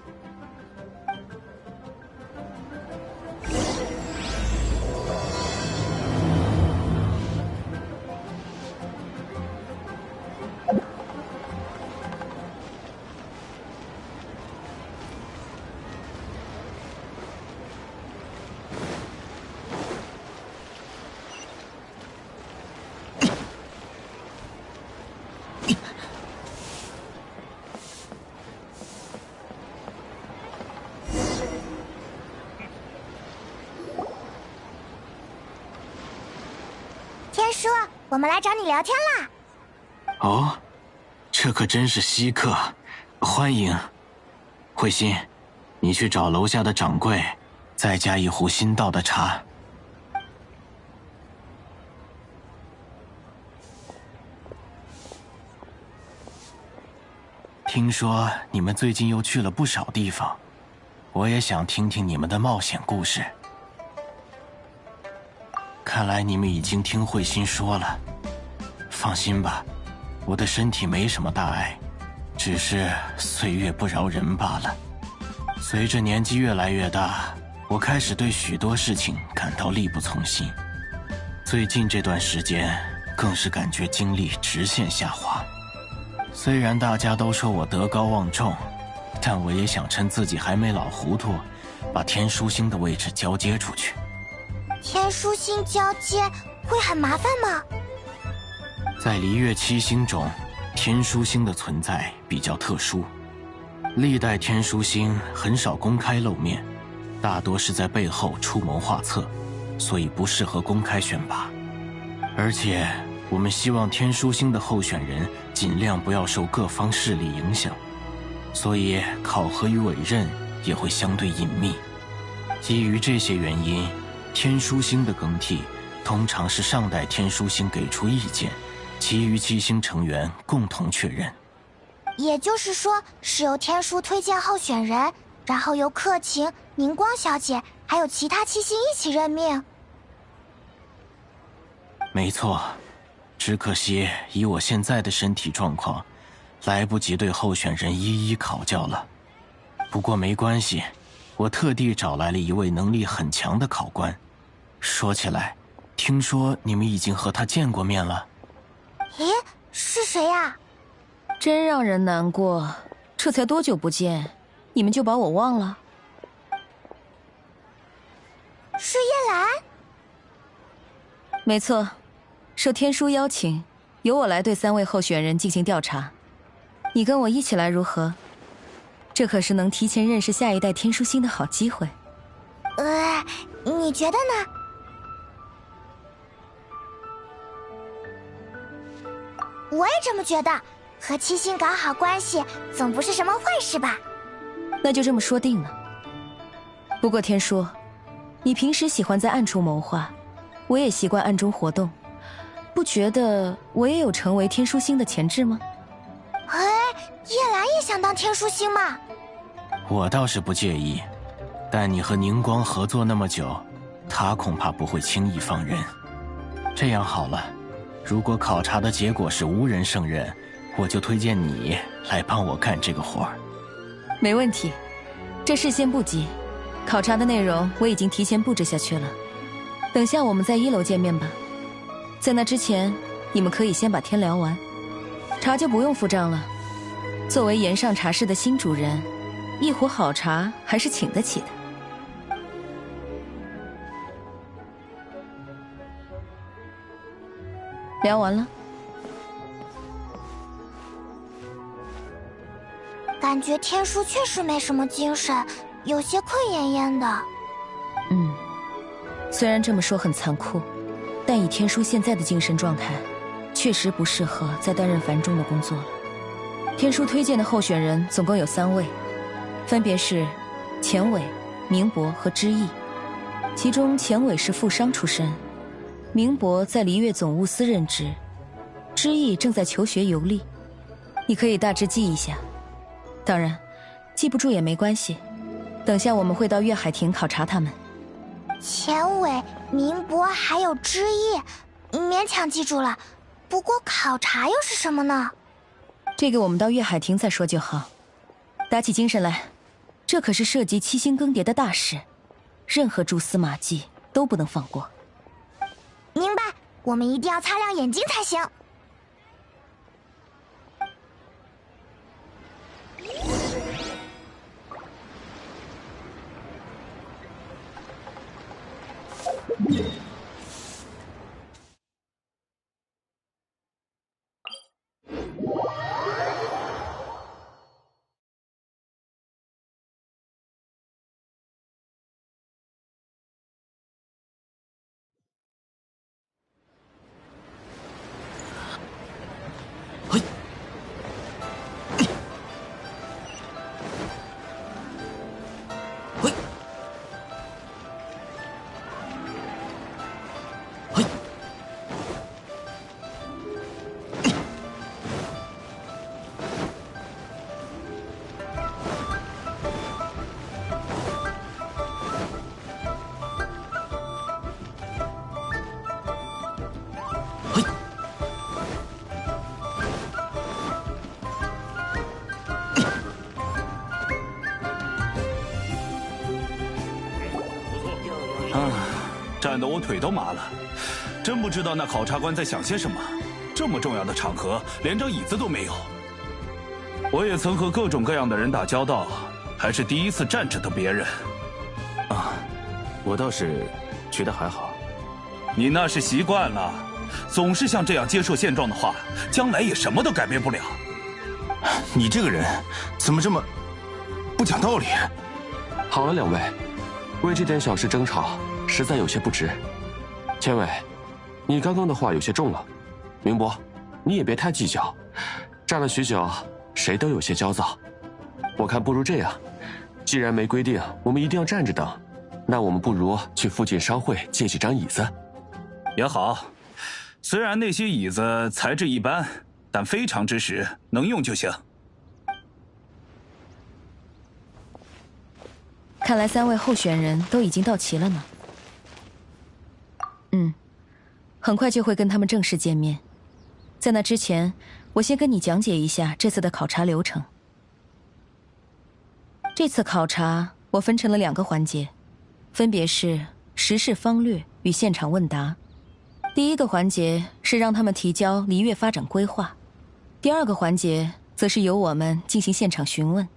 E: 天书，我们来找你聊天啦。
L: 哦，这可真是稀客，欢迎。慧心，你去找楼下的掌柜，再加1壶新倒的茶。听说你们最近又去了不少地方，我也想听听你们的冒险故事。看来你们已经听慧心说了。放心吧，我的身体没什么大碍，只是岁月不饶人罢了。随着年纪越来越大，我开始对许多事情感到力不从心。最近这段时间，更是感觉精力直线下滑。虽然大家都说我德高望重，但我也想趁自己还没老糊涂，把天书星的位置交接出去。
E: 天书星交接会很麻烦吗？
L: 在离月7星中，天书星的存在比较特殊。历代天书星很少公开露面，大多是在背后出谋划策，所以不适合公开选拔。而且我们希望天书星的候选人尽量不要受各方势力影响，所以考核与委任也会相对隐秘。基于这些原因，天书星的更替通常是上代天书星给出意见，其余7星成员共同确认。
E: 也就是说，是由天书推荐候选人，然后由克勤、明光小姐还有其他7星一起任命。
L: 没错，只可惜以我现在的身体状况，来不及对候选人一一考教了。不过没关系，我特地找来了一位能力很强的考官。说起来，听说你们已经和他见过面了。
E: 咦，是谁呀？
N: 真让人难过，这才多久不见，你们就把我忘了？
E: 是叶兰？
N: 没错，受天书邀请，由我来对3位候选人进行调查。你跟我一起来如何？这可是能提前认识下一代天书星的好机会。
E: 你觉得呢？我也这么觉得，和七星搞好关系总不是什么坏事吧？
N: 那就这么说定了。不过天书，你平时喜欢在暗处谋划，我也习惯暗中活动，不觉得我也有成为天书星的潜质吗？
E: 哎，叶兰也想当天书星吗？
L: 我倒是不介意，但你和宁光合作那么久，他恐怕不会轻易放人。这样好了，如果考察的结果是无人胜任，我就推荐你来帮我干这个活儿。
N: 没问题，这事先不急，考察的内容我已经提前布置下去了。等下我们在1楼见面吧。在那之前，你们可以先把天聊完，茶就不用付账了。作为岩上茶室的新主人，一壶好茶还是请得起的。聊完了。
E: 感觉天书确实没什么精神，有些困恹恹的。
N: 虽然这么说很残酷，但以天书现在的精神状态，确实不适合再担任繁重的工作了。天书推荐的候选人总共有3位，分别是钱伟、明博和知意。其中钱伟是富商出身，明博在璃月总务司任职，知意正在求学游历。你可以大致记一下，当然记不住也没关系，等下我们会到月海亭考察他们。
E: 钱伟、明博还有知意，勉强记住了。不过考察又是什么呢？
N: 这个我们到月海亭再说就好。打起精神来，这可是涉及7星更迭的大事，任何蛛丝马迹都不能放过。
E: 明白，我们一定要擦亮眼睛才行。
O: 站得我腿都麻了，真不知道那考察官在想些什么。这么重要的场合，连张椅子都没有。我也曾和各种各样的人打交道，还是第一次站着等别人。
P: 我倒是觉得还好。
O: 你那是习惯了，总是像这样接受现状的话，将来也什么都改变不了。
P: 你这个人怎么这么不讲道理？
Q: 好了，2位，为这点小事争吵，实在有些不值。千伟，你刚刚的话有些重了。明博，你也别太计较。站了许久，谁都有些焦躁。我看不如这样，既然没规定我们一定要站着等，那我们不如去附近商会借几张椅子。
O: 也好，虽然那些椅子材质一般，但非常之实，能用就行。
N: 看来3位候选人都已经到齐了呢。很快就会跟他们正式见面。在那之前，我先跟你讲解一下这次的考察流程。这次考察我分成了2个环节，分别是时事方略与现场问答。第一个环节是让他们提交璃月发展规划，第2个环节则是由我们进行现场询问。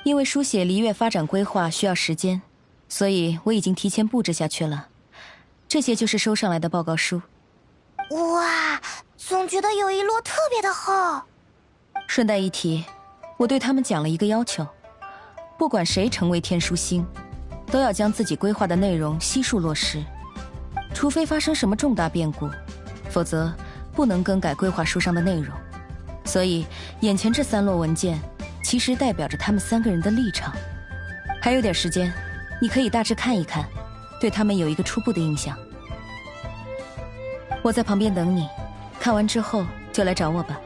N: 因为书写璃月发展规划需要时间，所以我已经提前布置下去了。这些就是收上来的报告书。
E: 哇，总觉得有一摞特别的厚。
N: 顺带一提，我对他们讲了一个要求，不管谁成为天书星，都要将自己规划的内容悉数落实，除非发生什么重大变故，否则不能更改规划书上的内容，所以眼前这3摞文件其实代表着他们3个人的立场。还有点时间，你可以大致看一看，对他们有一个初步的印象。我在旁边等你，看完之后就来找我吧。